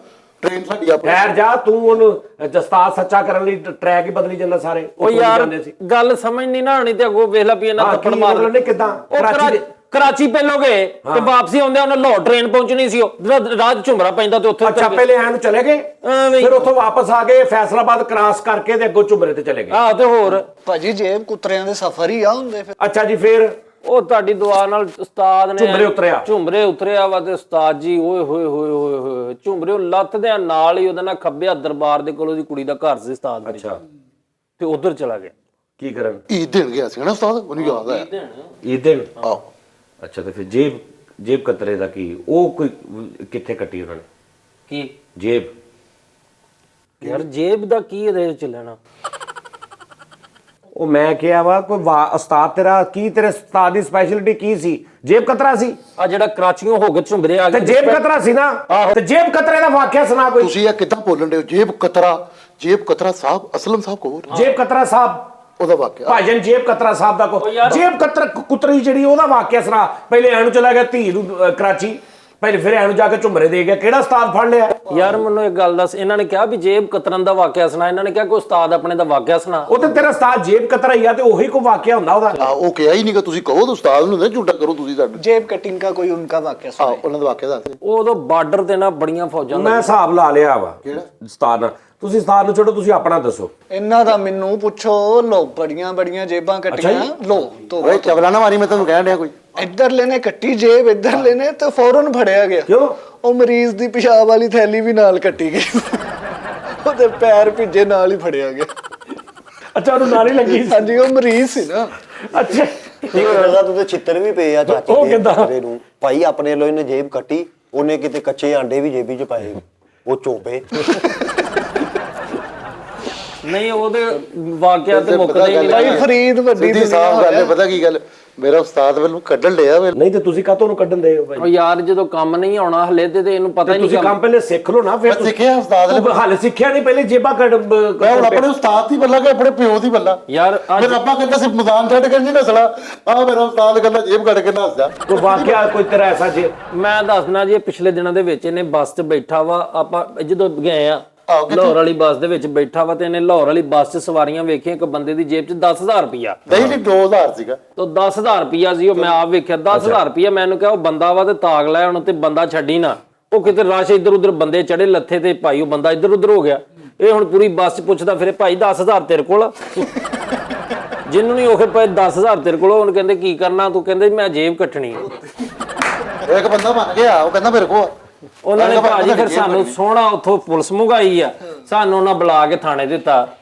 ਟ੍ਰੇਨ ਸਾਡੀ ਆਪਣੀ। ਖੈਰ ਜਾ, ਤੂੰ ਉਹਨੂੰ ਜਸਤਾਦ ਸੱਚਾ ਕਰਨ ਲਈ ਟਰੈਕ ਹੀ ਬਦਲੀ ਜਾਂਦਾ ਸਾਰੇ। ਉਹ ਉੱਥੋਂ ਦੀ ਯਾਰ ਜਾਂਦੇ ਸੀ। ਗੱਲ ਸਮਝ ਨਹੀਂ ਨਾ ਆਣੀ ਤੇ ਅੱਗੋਂ ਵੇਖ ਲਾ ਵੀ ਇਹਨਾਂ ਹਾਂ, ਥੱਪੜ ਕੀ ਮਾਰ ਮਤਲਬ ਨੇ ਕਿੱਦਾਂ? ਉਹ ਕਰਾਚੀ ਪਹਿਲੋਂ ਗਏ ਤੇ ਵਾਪਸੀ ਆਉਂਦੇ ਉਹਨਾਂ ਲਾਹੌਰ ਟ੍ਰੇਨ ਪਹੁੰਚਣੀ ਸੀ, ਉਹ ਰਾਤ ਝੁਮਰਾ ਪੈਂਦਾ ਤੇ ਉੱਥੇ ਅੱਛਾ, ਪਹਿਲੇ ਐ ਨੂੰ ਚਲੇ ਗਏ, ਐਵੇਂ ਹੀ। ਫਿਰ ਉੱਥੋਂ ਵਾਪਸ ਆ ਗਏ, ਫੈਸਲਾਬਾਦ ਕ੍ਰਾਸ ਕਰਕੇ ਤੇ ਅੱਗੋਂ ਝੁਮਰੇ ਤੇ ਚਲੇ ਗਏ। ਆਹ ਤੇ ਹੋਰ ਭਾਜੀ ਜੇਬ ਕੁੱਤਰਿਆਂ ਦੇ ਸਫ਼ਰ ਹੀ ਆ ਹੁੰਦੇ ਫਿਰ। ਅੱਛਾ ਜੀ, ਫਿਰ ਉਹ ਤੁਹਾਡੀ ਦੁਆ ਨਾਲ ਉਸਤਾਦ ਨੇ ਝੁਮਰੇ ਉਤਰਿਆ ਵਾ ਤੇ ਉਸਤਾਦ ਜੀ ਓਏ ਹੋਏ ਹੋਏ ਹੋਏ ਹੋਏ ਝੁਮਰੇ ਲੱਥਦਿਆਂ ਨਾਲ ਹੀ ਉਹਦਾ ਨਾ ਖੱਬੇ ਹੱਥ ਦਰਬਾਰ ਦੇ ਕੋਲ ਉਹਦੀ ਕੁੜੀ ਦਾ ਘਰ ਸੀ ਉਸਤਾਦ ਦੇ। ਅੱਛਾ, ਤੇ ਉਧਰ ਚਲਾ ਗਿਆ। ਕੀ ਕਰਨ? ਈਦ ਦੇਣ ਗਿਆ ਸੀ ਨਾ ਉਸਤਾਦ, ਮੈਨੂੰ ਯਾਦ ਆਇਆ। ਇਹ ਦਿਨ? ਆਹੋ ਅੱਛਾ, ਤੇ ਫਿਰ ਜੇਬ ਕਤਰੇ ਦਾ ਕੀ? ਉਹ ਕੋਈ ਕਿੱਥੇ ਕੱਟੀ ਉਹਨਾਂ ਨੇ ਕੀ ਜੇਬ? ਯਾਰ ਜੇਬ ਦਾ ਕੀ ਇਹਦੇ ਵਿੱਚ ਲੈਣਾ? ਉਹ ਮੈਂ ਕਿਹਾ ਵਾ ਕੋਈ ਉਸਤਾਦ ਤੇਰਾ ਕੀ, ਤੇਰੇ ਉਸਤਾਦ ਦੀ ਸਪੈਸ਼ਲਿਟੀ ਕੀ ਸੀ? ਜੇਬ ਕਤਰਾ ਸੀ? ਆ ਜਿਹੜਾ ਕਰਾਚੀੋਂ ਹੋ ਕੇ ਝੁਮਰੇ ਆ ਤੇ ਗਏ ਜੇਬ ਕਤਰਾ ਸੀ ਨਾ? ਤੇ ਜੇਬ ਕਤਰੇ ਦਾ ਵਾਕਿਆ ਸੁਣਾ ਕੋਈ। ਤੁਸੀਂ ਇਹ ਕਿੱਦਾਂ ਬੋਲਣ ਦੇ ਹੋ? ਜੇਬ ਕਤਰਾ ਸਾਹਿਬ, ਅਸਲਮ ਸਾਹਿਬ ਕੋਲ ਜੇਬ ਕਤਰਾ ਸਾਹਿਬ ਉਹਦਾ ਵਾਕਿਆ। ਭਾਜਨ ਜੇਬ ਕਤਰਾ ਸਾਹਿਬ ਦਾ ਕੋ ਜੇਬ ਕਤਰਾ ਕੁਤਰੀ ਜਿਹੜੀ ਉਹਦਾ ਵਾਕਿਆ ਸੁਣਾ। ਪਹਿਲੇ ਐਨੂੰ ਚਲਾ ਗਿਆ ਧੀ ਨੂੰ ਕਰਾਚੀ, ਪਹਿਲੇ ਫਿਰ ਐਨੂੰ ਜਾ ਕੇ ਝੁਮਰੇ ਦੇ ਗਿਆ। ਕਿਹੜਾ ਉਸਤਾਦ ਫੜ ਲਿਆ? ਯਾਰ ਮੈਨੂੰ ਇੱਕ ਗੱਲ ਦੱਸ, ਇਹਨਾਂ ਨੇ ਕਿਹਾ ਵੀ ਜੇਬ ਕਤਰਨ ਦਾ ਵਾਕਿਆ ਸੁਣਾ, ਇਹਨਾਂ ਨੇ ਕਿਹਾ ਕੋਈ ਉਸਤਾਦ ਆਪਣੇ ਦਾ ਵਾਕਿਆ ਸੁਣਾ। ਉਹ ਤੇ ਤੇਰਾ ਉਸਤਾਦ ਜੇਬ ਕਤਰਾ ਹੀ ਆ ਤੇ ਉਹੀ ਕੋ ਵਾਕਿਆ ਹੁੰਦਾ ਉਹਦਾ। ਉਹ ਕਿਹਾ ਹੀ ਨਹੀਂ ਕਿ ਤੁਸੀਂ ਕਹੋ ਤਾਂ ਉਸਤਾਦ ਨੂੰ ਨਾ ਝੂਠਾ ਕਰੋ ਤੁਸੀਂ ਸਾਡੇ। जेब कटिंग का कोई उनका वाक्य सुनाए। ਉਹਨਾਂ ਦਾ ਵਾਕਿਆ ਦੱਸ। ਉਹ ਉਦੋਂ ਬਾਰਡਰ ਤੇ ਨਾ ਬੜੀਆਂ ਫੌਜਾਂ ਮੈਂ ਹਿਸਾਬ ਲਾ ਲਿਆ ਵਾ ਉਸਤਾਦ ਨਾਲ। ਤੁਸੀਂ ਉਸਤਾਦ ਨੂੰ ਛੱਡੋ, ਤੁਸੀਂ ਆਪਣਾ ਦੱਸੋ। इन्ना दा मिन्नू पूछो लो बड़ियां बड़ियां जेबां कटियां लो तो ਓਏ ਚਵਲਾ ਨਾ ਮਾਰੀ, ਮੈਂ ਤੈਨੂੰ ਕਹਿਣ ਡਿਆ ਕੋਈ। इधर लेने कट्टी जेब इधर लेने तो फौरन फड़िया गया। क्यों? ਉਹ ਮਰੀਜ਼ ਦੀ ਪਿਸ਼ਾਬ ਵਾਲੀ ਥੈਲੀ ਵੀ ਨਾਲ ਕੱਟੀ ਗਈ। ਉਹਦੇ ਪੈਰ ਭਿੱਜੇ ਨਾਲ ਹੀ ਫੜਿਆ ਗਿਆ। ਅੱਛਾ, ਉਹਨੂੰ ਨਾਰੀ ਲੱਗੀ ਸੀ। ਹਾਂਜੀ ਉਹ ਮਰੀਜ਼ ਸੀ ਨਾ। ਅੱਛਾ, ਇੱਕ ਜਗ੍ਹਾ ਤੇ ਛਿੱਤਰ ਵੀ ਪਏ ਆ ਚਾਚੀ ਉਹ ਦੇ ਕਿੱਦਾਂ? ਕਤਰੇ ਨੂੰ। ਭਾਈ ਆਪਣੇ ਵੱਲੋਂ ਇਹਨੇ ਜੇਬ ਕੱਟੀ, ਉਹਨੇ ਕਿਤੇ ਕੱਚੇ ਆਂਡੇ ਵੀ ਜੇਬੀ ਚ ਪਾਏ, ਉਹ ਚੋਪੇ। ਨਹੀਂ ਉਹਦੇ ਵਾਕਿਆ ਤੇ ਮੁੱਕਦੇ ਹੀ ਭਾਈ ਨਹੀਂ। ਫਰੀਦ ਵੱਡੀ ਸਿੱਧੀ ਸਾਫ਼ ਗੱਲ ਹੈ, ਪਤਾ ਕੀ ਗੱਲ, ਮੇਰਾ ਉਸਤਾਦ ਵੱਲੋਂ ਕੱਢਣ ਡਿਆ ਵੇ। ਨਹੀਂ ਤੇ ਤੁਸੀਂ ਕਾਹਤੋਂ ਉਹਨੂੰ ਕੱਢਣ ਦੇ ਹੋ ਭਾਈ? ਉਹ ਯਾਰ ਜਦੋਂ ਕੰਮ ਨਹੀਂ ਆਉਣਾ ਹਲੇ ਤੇ ਇਹਨੂੰ ਪਤਾ ਹੀ ਨਹੀਂ ਤੁਸੀਂ ਕੰਮ ਪਹਿਲੇ ਸਿੱਖ ਲਓ ਨਾ। ਫਿਰ ਮੈਂ ਸਿੱਖਿਆ ਉਸਤਾਦ ਨੇ। ਹਾਲੇ ਸਿੱਖਿਆ ਨਹੀਂ, ਪਹਿਲੇ ਜੇਬਾਂ ਕੱਢ। ਮੈਂ ਹੁਣ ਆਪਣੇ ਉਸਤਾਦ ਦੀ ਬੱਲਾ ਕਿ ਆਪਣੇ ਪਿਓ ਦੀ ਬੱਲਾ। ਯਾਰ ਅੱਜ ਫਿਰ ਆਪਾਂ ਕਹਿੰਦਾ ਸੀ ਮੈਦਾਨ ਛੱਡ ਕੇ ਨਹੀਂ ਨਸਲਾ। ਆ ਮੇਰਾ ਉਸਤਾਦ ਕਹਿੰਦਾ ਜੇਬ ਕੱਢ ਕੇ ਨਸ ਜਾ। ਕੋਈ ਵਾਕਿਆ ਕੋਈ ਤੇਰਾ ਐਸਾ ਜੇ? ਮੈਂ ਦੱਸਣਾ ਜੀ, ਪਿਛਲੇ ਦਿਨਾਂ ਦੇ ਵਿੱਚ ਇਹਨੇ ਬੱਸ 'ਚ ਬੈਠਾ ਵਾ, ਆਪਾਂ ਜਦੋਂ ਗਏ ਆ ਕਿੱਥੇ? ਲਾਹੌਰ ਵਾਲੀ ਬੱਸ ਦੇ ਵਿੱਚ ਬੈਠਾ ਵਾ ਤੇ ਇਹਨੇ ਲਾਹੌਰ ਵਾਲੀ ਬੱਸ 'ਚ ਸਵਾਰੀਆਂ ਵੇਖੀਆਂ, ਇੱਕ ਬੰਦੇ ਦੀ ਜੇਬ 'ਚ 10,000 ਰੁਪਇਆ। ਨਹੀਂ 2000 ਸੀਗਾ। ਤਾਂ 10,000 ਰੁਪਇਆ ਸੀ, ਉਹ ਮੈਂ ਆਪ ਵੇਖਿਆ 10,000 ਰੁਪਇਆ। ਮੈਨੂੰ ਕਿਹਾ ਉਹ ਬੰਦਾ ਵਾ ਤੇ ਤਾਗ ਲੈ ਉਹਨੂੰ ਤੇ ਬੰਦਾ ਛੱਡੀ ਨਾ। ਉਹ ਕਿਤੇ ਰਸ਼ ਇੱਧਰ ਉੱਧਰ ਬੰਦੇ ਚੜੇ ਲੱਥੇ ਤੇ ਭਾਈ ਉਹ ਬੰਦਾ ਇੱਧਰ ਉੱਧਰ ਹੋ ਗਿਆ। ਇਹ ਹੁਣ ਪੂਰੀ ਬੱਸ 'ਚ ਪੁੱਛਦਾ ਫਿਰੇ, ਭਾਈ 10,000 ਤੇਰੇ ਕੋਲ? ਜਿਹਨੂੰ ਨਹੀਂ ਉਹ ਪਏ 10,000 ਤੇਰੇ ਕੋਲ, ਉਹਨੂੰ ਕਹਿੰਦੇ ਕੀ ਕਰਨਾ ਤੂੰ? ਕਹਿੰਦੇ ਮੈਂ ਜੇਬ ਕੱਟਣੀ ਹੈ। ਇੱਕ ਬੰਦਾ ਬਣ ਗਿਆ, ਉਹ ਕਹਿੰਦਾ ਮੇਰੇ ਕੋਲ। ਉਹਨਾਂ ਨੇ ਭਾਜੀ ਫਿਰ ਸਾਨੂੰ ਸੋਹਣਾ ਉੱਥੋਂ ਪੁਲਿਸ ਮੰਗਾਈ ਆ, ਸਾਨੂੰ ਉਹਨਾਂ ਬੁਲਾ ਕੇ ਥਾਣੇ ਦਿੱਤਾ।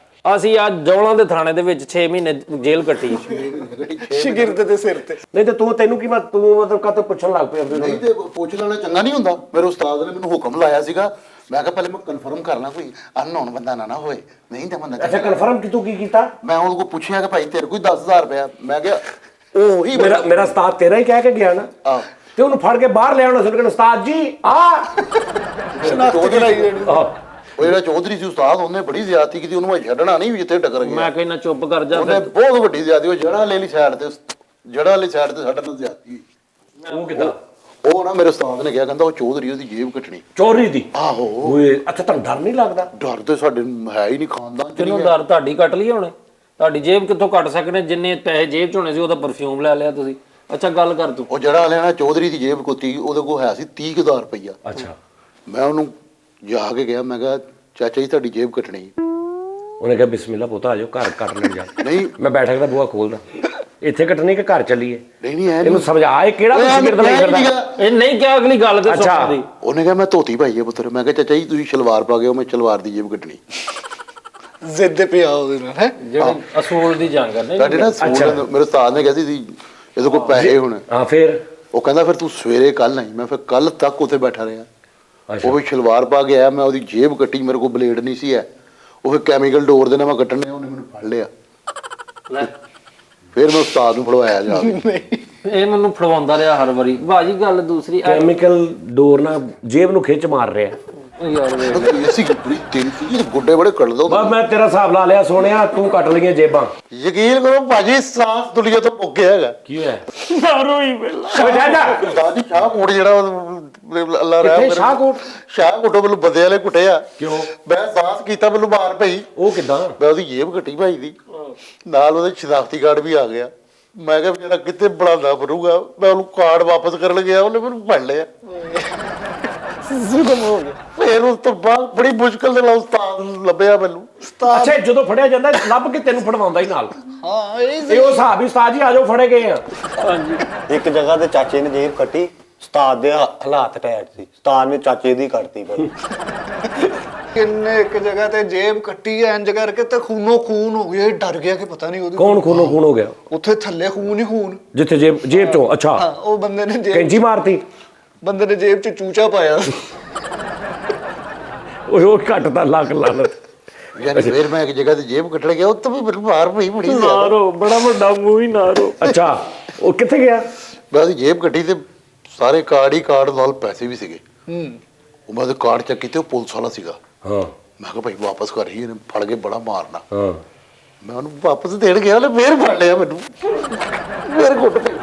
ਅਸੀਂ ਅੱਜ ਜੌਲਾਂ ਦੇ ਥਾਣੇ ਦੇ ਵਿੱਚ 6 ਮਹੀਨੇ ਜੇਲ੍ਹ ਕੱਟੀ। ਸ਼ਾਗਿਰਦ ਦੇ ਸਿਰ ਤੇ। ਨਹੀਂ ਤੇ ਤੈਨੂੰ ਕੀ ਤੂੰ ਮਤਲਬ ਕਾਹਤੋਂ ਪੁੱਛਣ ਲੱਗ ਪਿਆ? ਨਹੀਂ ਤੇ ਪੁੱਛ ਲੈਣਾ ਚੰਗਾ ਨਹੀਂ ਹੁੰਦਾ। ਮੇਰੇ ਉਸਤਾਦ ਨੇ ਮੈਨੂੰ ਹੁਕਮ ਲਾਇਆ ਸੀਗਾ, ਮੈਂ ਕਿਹਾ ਪਹਿਲੇ ਮੈਂ ਕਨਫਰਮ ਕਰਨਾ ਕੋਈ ਅਨਨੋਨ ਬੰਦਾ ਨਾ ਹੋਏ। ਨਹੀਂ ਤਾਂ ਬੰਦਾ ਅੱਛਾ, ਕਨਫਰਮ ਕਿ ਤੂੰ ਕੀ ਕੀਤਾ? ਮੈਂ ਉਹਦੇ ਕੋਲ ਪੁੱਛਿਆ ਕਿ ਭਾਈ ਤੇਰੇ ਕੋਈ 10,000 ਰੁਪਇਆ। ਮੈਂ ਕਿਹਾ ਉਹੀ ਮੇਰਾ ਉਸਤਾਦ ਤੇਰਾ ਹੀ ਕਹਿ ਕੇ ਗਿਆ ਨਾ। ਆਹ ਤੇ ਉਹਨੂੰ ਫੜ ਕੇ ਬਾਹਰ ਲੈ ਆਉਣਾ ਸੀ, ਕਹਿੰਦਾ ਉਸਤਾਦ ਜੀ ਉਹ ਜਿਹੜਾ ਚੌਧਰੀ ਸੀ ਉਸਤਾਦ, ਉਹਨੇ ਬੜੀ ਜ਼ਿਆਦਤੀ ਕੀਤੀ। ਉਹਨੂੰ ਮੈਂ ਛੱਡਣਾ ਨਹੀਂ ਵੀ ਜਿੱਥੇ ਟੱਕਰ ਗਿਆ। ਮੈਂ ਕਹਿੰਦਾ ਚੁੱਪ ਕਰ ਜਾ। ਉਹਨੇ ਬਹੁਤ ਵੱਡੀ ਜ਼ਿਆਦਤੀ, ਉਹ ਜੜਾ ਵਾਲੀ ਸਾਈਡ ਤੇ ਸਾਡੇ ਨਾਲ ਜ਼ਿਆਦਤੀ। ਉਹ ਕਿਦਾਂ? ਉਹ ਨਾ ਮੇਰੇ ਉਸਤਾਦ ਨੇ ਕਿਹਾ, ਕਹਿੰਦਾ ਉਹ ਚੌਧਰੀ ਉਹਦੀ ਜੇਬ ਕੱਟਣੀ। ਚੋਰੀ ਦੀ? ਆਹੋ। ਓਏ ਅੱਛਾ, ਤੁਹਾਨੂੰ ਡਰ ਨਹੀਂ ਲੱਗਦਾ? ਡਰ ਤੇ ਸਾਡੇ ਹੈ ਹੀ ਨਹੀਂ, ਖਾਨਦਾਨ ਚ ਕਿਹਨੂੰ ਨਹੀਂ ਡਰ? ਤੁਹਾਡੀ ਕੱਟ ਲਈ ਹੋਣੇ। ਤੁਹਾਡੀ ਜੇਬ ਕਿੱਥੋਂ ਕੱਟ ਸਕਨੇ? ਜਿੰਨੇ ਪੈਸੇ ਜੇਬ 'ਚ ਹੋਣੇ ਸੀ ਉਹਦਾ ਪਰਫਿਊਮ ਲੈ ਲਿਆ ਤੁਸੀਂ। ਅੱਛਾ ਗੱਲ ਕਰ ਤੂੰ। ਉਹ ਜੜਾ ਵਾਲਿਆਂ ਨੇ ਚੌਧਰੀ ਦੀ ਜੇਬ ਕੁੱਤੀ, ਉਹਦੇ ਕੋਲ ਹੈ ਸੀ 30,000 ਰੁਪਈਆ। ਅੱਛਾ, ਮੈਂ ਉਹਨੂੰ ਜਾ ਕੇ ਗਿਆ, ਮੈਂ ਕਿਹਾ ਚਾਚਾ ਜੀ ਤੁਹਾਡੀ ਜੇਬ ਕੱਟਣੀ। ਉਹਨੇ ਕਿਹਾ ਬਿਸਮਿਲ੍ਲਾ ਪੁੱਤ ਆ ਜਾਓ ਘਰ ਕੱਟ ਲੈਣ ਜਾ। ਨਹੀਂ। ਮੈਂ ਬੈਠਕ ਦਾ ਬੂਹਾ ਖੋਲਦਾ, ਇੱਥੇ ਕੱਟਣੀ ਕਿ ਘਰ ਚੱਲੀਏ? ਨਹੀਂ ਇਹਨੂੰ ਸਮਝਾ, ਇਹ ਕਿਹੜਾ ਸ਼ਾਗਿਰਦ ਨਹੀਂ ਕਰਦਾ? ਇਹ ਨਹੀਂ ਕਿਹਾ ਅਗਲੀ ਗੱਲ ਤੇ ਅੱਛਾ। ਸੁਣ ਦੀ। ਉਹਨੇ ਕਿਹਾ ਮੈਂ ਧੋਤੀ ਪਾਈ ਹੈ ਪੁੱਤਰ। ਮੈਂ ਕਿਹਾ ਚਾਚਾ ਜੀ ਤੁਸੀਂ ਸ਼ਲਵਾਰ ਪਾ ਗਏ ਹੋ, ਮੈਂ ਸ਼ਲਵਾਰ ਦੀ ਜੇਬ ਕੱਟਣੀ। ਜ਼ਿੱਦ ਪਿਆ ਉਹਦੇ ਨਾਲ ਹੈ। ਜਿਹੜੇ ਅਸੂਲ ਦੀ ਜੰਗ ਹੈ ਸਾਡੇ ਨਾ ਸਕੂਲ ਮੇਰੇ ਉਸਤਾਦ ਨੇ ਕਹਿੰਦੀ ਸੀ ਇਹਦੇ ਕੋਲ ਪੈਸੇ ਹੁਣ। ਹਾਂ ਫਿਰ ਉਹ ਕਹਿੰਦਾ ਫਿਰ ਤੂੰ ਸਵੇਰੇ ਕੱਲ ਨਹੀਂ। ਮੈਂ ਫਿਰ ਕੱਲ ਤੱਕ ਉੱਥੇ ਬੈਠਾ ਰਿਹਾ। ਅੱਛਾ। ਉਹ ਵੀ ਸ਼ਲਵਾਰ ਪਾ ਕੇ ਆਇਆ, ਮੈਂ ਉਹਦੀ ਜੇਬ ਕੱਟੀ, ਮੇਰੇ ਕੋਲ ਬਲੇਡ ਨਹੀਂ ਸੀ ਹੈ। ਉਹ ਫਿਰ ਕੈਮੀਕਲ ਡੋਰ ਦੇ ਨਾਲ ਮੈਂ ਕੱਟਣੇ, ਉਹਨੇ ਮੈਨੂੰ ਫੜ ਲਿਆ। ਫਿਰ ਮੈਂ ਉਸਤਾਦ ਨੂੰ ਫੜਵਾਇਆ ਜਾ ਕੇ। ਇਹ ਮੈਨੂੰ ਫੜਵਾਉਂਦਾ ਰਿਹਾ ਹਰ ਵਾਰੀ। ਬਾਜੀ ਗੱਲ ਦੂਸਰੀ ਕੈਮੀਕਲ ਡੋਰ ਨਾਲ ਜੇਬ ਨੂੰ ਖਿੱਚ ਮਾਰ ਰਿਹਾ। ਯਾਰ ਵੇਖ ਐਸੀ ਬੜੀ ਤੇਜ਼ ਸੀ, ਗੁੱਡੇ ਬੜੇ ਕੱਢ ਦੋ। ਬਸ ਮੈਂ ਤੇਰਾ ਹਿਸਾਬ ਲਾ ਲਿਆ ਸੋਹਣਿਆ, ਤੂੰ ਕੱਟ ਲਈਆਂ ਜੇਬਾਂ। ਯਕੀਨ ਕਰੋ ਭਾਜੀ, ਸਾਸ ਦੁਨੀਆ ਤੋਂ ਮੁੱਕ ਗਿਆ ਹੈਗਾ। ਕੀ ਹੋਇਆ? ਮਾਰੋ ਹੀ ਪਹਿਲਾਂ। ਉਸਤਾਦ ਜੀ ਸ਼ਾਹਕੋਟ ਜਿਹੜਾ ਅੱਲਾ ਰਹਿਮ ਕਿੱਥੇ ਸ਼ਾਹਕੋਟ? ਸ਼ਾਹਕੋਟੋਂ ਮੈਨੂੰ ਬੰਦੇ ਵਾਲੇ ਕੁੱਟਿਆ। ਕਿਉਂ? ਮੈਂ ਸਾਸ ਕੀਤਾ, ਮੈਨੂੰ ਮਾਰ ਪਈ। ਉਹ ਕਿੱਦਾਂ? ਮੈਂ ਉਹਦੀ ਜੇਬ ਕੱਟੀ ਭਾਈ ਦੀ, ਨਾਲ ਉਹਦੇ ਸ਼ਨਾਖਤੀ ਕਾਰਡ ਵੀ ਆ ਗਿਆ। ਮੈਂ ਕਿਹਾ ਜਿਹੜਾ ਕਿਤੇ ਬਣਾਉਂਦਾ ਬਣੂਗਾ। ਮੈਂ ਉਹਨੂੰ ਕਾਰਡ ਵਾਪਸ ਕਰਨ ਗਿਆ, ਉਹਨੇ ਮੈਨੂੰ ਫੜ ਲਿਆ। ਜ਼ੁਲਮ ਹੋ ਗਿਆ। ਫਿਰ ਉਸ ਤੋਂ ਬਾਅਦ ਬੜੀ ਮੁਸ਼ਕਲ ਦੇ ਨਾਲ ਉਸਤਾਦ ਲੱਭਿਆ ਮੈਨੂੰ। ਅੱਛਾ, ਜਦੋਂ ਫੜਿਆ ਜਾਂਦਾ ਲੱਭ ਕੇ ਤੈਨੂੰ ਫੜਵਾਉਂਦਾ ਹੀ ਨਾਲ। ਹਾਂ ਇਹ ਉਹ ਹਿਸਾਬ ਹੀ ਉਸਤਾਦ ਜੀ ਆ ਜਾਓ ਫੜੇ ਗਏ ਆ। ਇੱਕ ਜਗ੍ਹਾ ਤੇ ਚਾਚੇ ਨੇ ਜੇਬ ਕੱਟੀ, ਉਸਤਾਦ ਦੇ ਹਾਲਾਤ ਟੈਟ ਸੀ, ਉਸਤਾਦ ਨੇ ਚਾਚੇ ਦੀ ਕੱਟਤੀ ਫਿਰ। ਕਿੰਨੇ ਇੱਕ ਜਗ੍ਹਾ ਤੇ ਜੇਬ ਕੱਟੀ ਇੰਜ ਕਰਕੇ ਤੇ ਖੂਨੋ ਖੂਨ ਹੋ ਗਿਆ। ਡਰ ਗਿਆ ਕਿ ਪਤਾ ਨਹੀਂ ਉਹਦੀ ਕੌਣ ਖੂਨੋ ਖੂਨ ਹੋ ਗਿਆ? ਉੱਥੇ ਥੱਲੇ ਖੂਨ ਹੀ ਖੂਨ। ਜਿੱਥੇ ਜੇਬ ਚੋਂ? ਅੱਛਾ, ਹਾਂ, ਉਹ ਬੰਦੇ ਨੇ ਕੈਂਚੀ ਮਾਰਤੀ। ਬੰਦੇ ਨੇ ਜੇਬ 'ਚ ਚੂਚਾ ਪਾਇਆ। ਉਹ ਘੱਟਦਾ ਲੱਖ ਲਾਲਤ। ਯਾਨੀ ਫਿਰ ਮੈਂ ਇੱਕ ਜਗ੍ਹਾ ਤੇ ਜੇਬ ਕੱਟਣ ਗਿਆ, ਉੱਥੇ ਵੀ ਮੈਨੂੰ ਮਾਰ ਪਈ ਬੜੀ ਜ਼ਿਆਦਾ। ਨਾਰੋ ਬੜਾ ਵੱਡਾ ਮੂੰਹ ਹੀ ਨਾਰੋ। ਅੱਛਾ, ਉਹ ਕਿੱਥੇ ਗਿਆ? ਮੈਂ ਉਹਦੀ ਜੇਬ ਕੱਟੀ ਤੇ ਸਾਰੇ ਕਾਰਡ ਹੀ ਕਾਰਡ ਨਾਲ ਪੈਸੇ ਵੀ ਸੀਗੇ। ਉਹ ਮੈਂ ਉਹਦੇ ਕਾਰਡ ਚੈੱਕ ਕੀਤੇ, ਉਹ ਪੁਲਿਸ ਵਾਲਾ ਸੀਗਾ। ਹਾਂ ਮੈਂ ਕਿਹਾ ਭਾਈ ਵਾਪਸ ਕਰ ਰਹੀ, ਇਹਨੇ ਫੜ ਕੇ ਬੜਾ ਮਾਰਨਾ। ਹਾਂ। ਮੈਂ ਉਹਨੂੰ ਵਾਪਸ ਦੇਣ ਗਿਆ, ਉਹਨੇ ਫੇਰ ਫੜ ਲਿਆ ਮੈਨੂੰ, ਫੇਰ ਕੁੱਟ ਪਈ।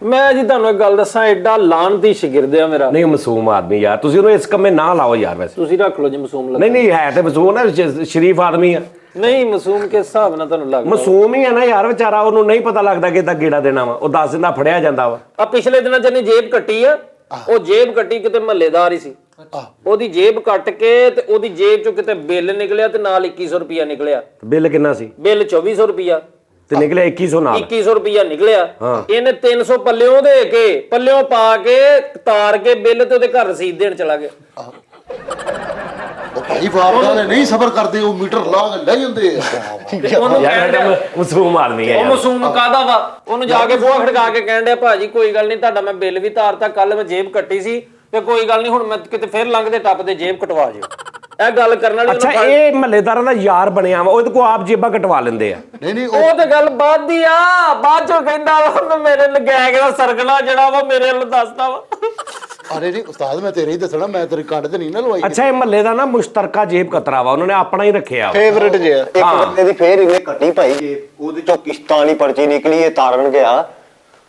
ਮੈਂ ਜੀ ਤੁਹਾਨੂੰ ਇੱਕ ਗੱਲ ਦੱਸਾਂ, ਐਡਾ ਲਾਨਤੀ ਸ਼ਾਗਿਰਦ ਆ ਮੇਰਾ। ਨਹੀਂ, ਮਾਸੂਮ ਆਦਮੀ ਯਾਰ, ਤੁਸੀਂ ਉਹਨੂੰ ਇਸ ਕੰਮੇ ਨਾ ਲਾਓ ਯਾਰ। ਵੈਸੇ ਤੁਸੀਂ ਰੱਖ ਲਓ ਜੀ ਮਾਸੂਮ ਲੱਗ। ਨਹੀਂ ਨਹੀਂ, ਹੈ ਤੇ ਮਾਸੂਮ ਨਾ, ਸ਼ਰੀਫ ਆਦਮੀ ਆ। ਨਹੀਂ ਮਾਸੂਮ ਕਿਸ ਹਿਸਾਬ ਨਾਲ ਤੁਹਾਨੂੰ ਲੱਗਦਾ? ਮਾਸੂਮ ਹੀ ਆ ਨਾ ਯਾਰ ਵਿਚਾਰਾ, ਉਹਨੂੰ ਨਹੀਂ ਪਤਾ ਲੱਗਦਾ ਕਿ ਇਹਦਾ ਗੇੜਾ ਦੇਣਾ ਵਾ। ਉਹ 10 ਦਿਨ ਦਾ ਫੜਿਆ ਜਾਂਦਾ ਵਾ। ਆ ਪਿਛਲੇ ਦਿਨਾਂ ਚ ਇਹਨੇ ਜੇਬ ਕੱਟੀ ਆ। ਉਹ ਜੇਬ ਕੱਟੀ ਕਿਤੇ ਮਹੱਲੇਦਾਰ ਹੀ ਸੀ। ਉਹਦੀ ਜੇਬ ਕੱਟ ਕੇ ਤੇ ਉਹਦੀ ਜੇਬ ਚੋਂ ਕਿਤੇ ਬਿੱਲ ਨਿਕਲਿਆ ਤੇ ਨਾਲ 2100 ਰੁਪਿਆ ਨਿਕਲਿਆ। ਬਿੱਲ ਕਿੰਨਾ ਸੀ? ਬਿੱਲ 2400 ਰੁਪਿਆ ਤੇ ਨਿਕਲਿਆ 2100 ਨਾਲ। 2100 ਰੁਪਿਆ ਨਿਕਲਿਆ। ਹਾਂ। ਇਹਨੇ 300 ਪੱਲਿਓਂ ਦੇ ਕੇ, ਪੱਲਿਓਂ ਪਾ ਕੇ ਤਾਰ ਕੇ ਬਿੱਲ ਤੇ ਉਹਦੇ ਘਰ ਰਸੀਦ ਦੇਣ ਚਲਾ ਗਿਆ। ਉਹ ਭਾਈ ਵਾਪਦਾ ਨੇ ਨਹੀਂ ਸਬਰ ਕਰਦੇ, ਉਹ ਮੀਟਰ ਲਾ ਕੇ ਲੈ ਜਾਂਦੇ ਆ। ਉਹਨੂੰ ਯਾਰ ਕਹਿਣ ਡਿਆ- ਮਾਸੂਮ ਆਦਮੀ ਹੈ ਉਹ ਯਾਰ। ਮਾਸੂਮ ਕਾਹਦਾ ਵਾ? ਉਹਨੂੰ ਜਾ ਕੇ ਬੂਹਾ ਖੜਕਾ ਕੇ ਕਹਿਣ ਡਿਆ, ਭਾਜੀ ਕੋਈ ਗੱਲ ਨਹੀਂ, ਤੁਹਾਡਾ ਮੈਂ ਬਿੱਲ ਵੀ ਤਾਰਤਾ, ਕੱਲ ਮੈਂ ਜੇਬ ਕੱਟੀ ਸੀ ਤੇ ਕੋਈ ਗੱਲ ਨਹੀਂ, ਹੁਣ ਮੈਂ ਕਿਤੇ ਫੇਰ ਲੰਘਦੇ ਟੱਪਦੇ ਜੇਬ ਕਟਵਾ ਜਿਓ। ਇਹ ਗੱਲ ਕਰਨ ਵਾਲੀ। ਅੱਛਾ, ਇਹ ਮਹੱਲੇਦਾਰਾਂ ਦਾ ਯਾਰ ਬਣਿਆ ਵਾ, ਉਹਦੇ ਕੋਲ ਆਪ ਜੇਬਾਂ ਕਟਵਾ ਲੈਂਦੇ ਆ। ਨਹੀਂ ਨਹੀਂ, ਉਹ ਤੇ ਗੱਲ ਬਾਅਦ ਦੀ ਆ। ਬਾਅਦ ਚੋਂ ਕਹਿੰਦਾ ਵਾ ਮੇਰੇ ਲਗਾਇਆ ਗਿਆ ਸਰਗਣਾ ਜਿਹੜਾ ਵਾ ਮੇਰੇ ਵੱਲ ਦੱਸਦਾ ਵਾ। ਅਰੇ ਨਹੀਂ ਉਸਤਾਦ, ਮੈਂ ਤੇਰੇ ਹੀ ਦੱਸਣਾ, ਮੈਂ ਤੇਰੇ ਕੰਡ ਤੇ ਨਹੀਂ ਨਾ ਲਵਾਈ। ਅੱਛਾ, ਇਹ ਮਹੱਲੇ ਦਾ ਨਾ ਮੁਸ਼ਤਰਕਾ ਜੇਬ ਕਤਰਾ ਵਾ, ਉਹਨਾਂ ਨੇ ਆਪਣਾ ਹੀ ਰੱਖਿਆ ਵਾ। ਫੇਵਰੇਟ ਜਿਹਾ। ਇੱਕ ਬੰਦੇ ਦੀ ਫੇਰ ਇਹਨੇ ਕੱਟੀ ਭਾਈ ਜੇਬ, ਉਹਦੇ ਚੋਂ ਕਿਸ਼ਤਾਂ ਵਾਲੀ ਪਰਚੀ ਨਿਕਲੀ, ਇਹ ਤਾਰਨ ਗਿਆ,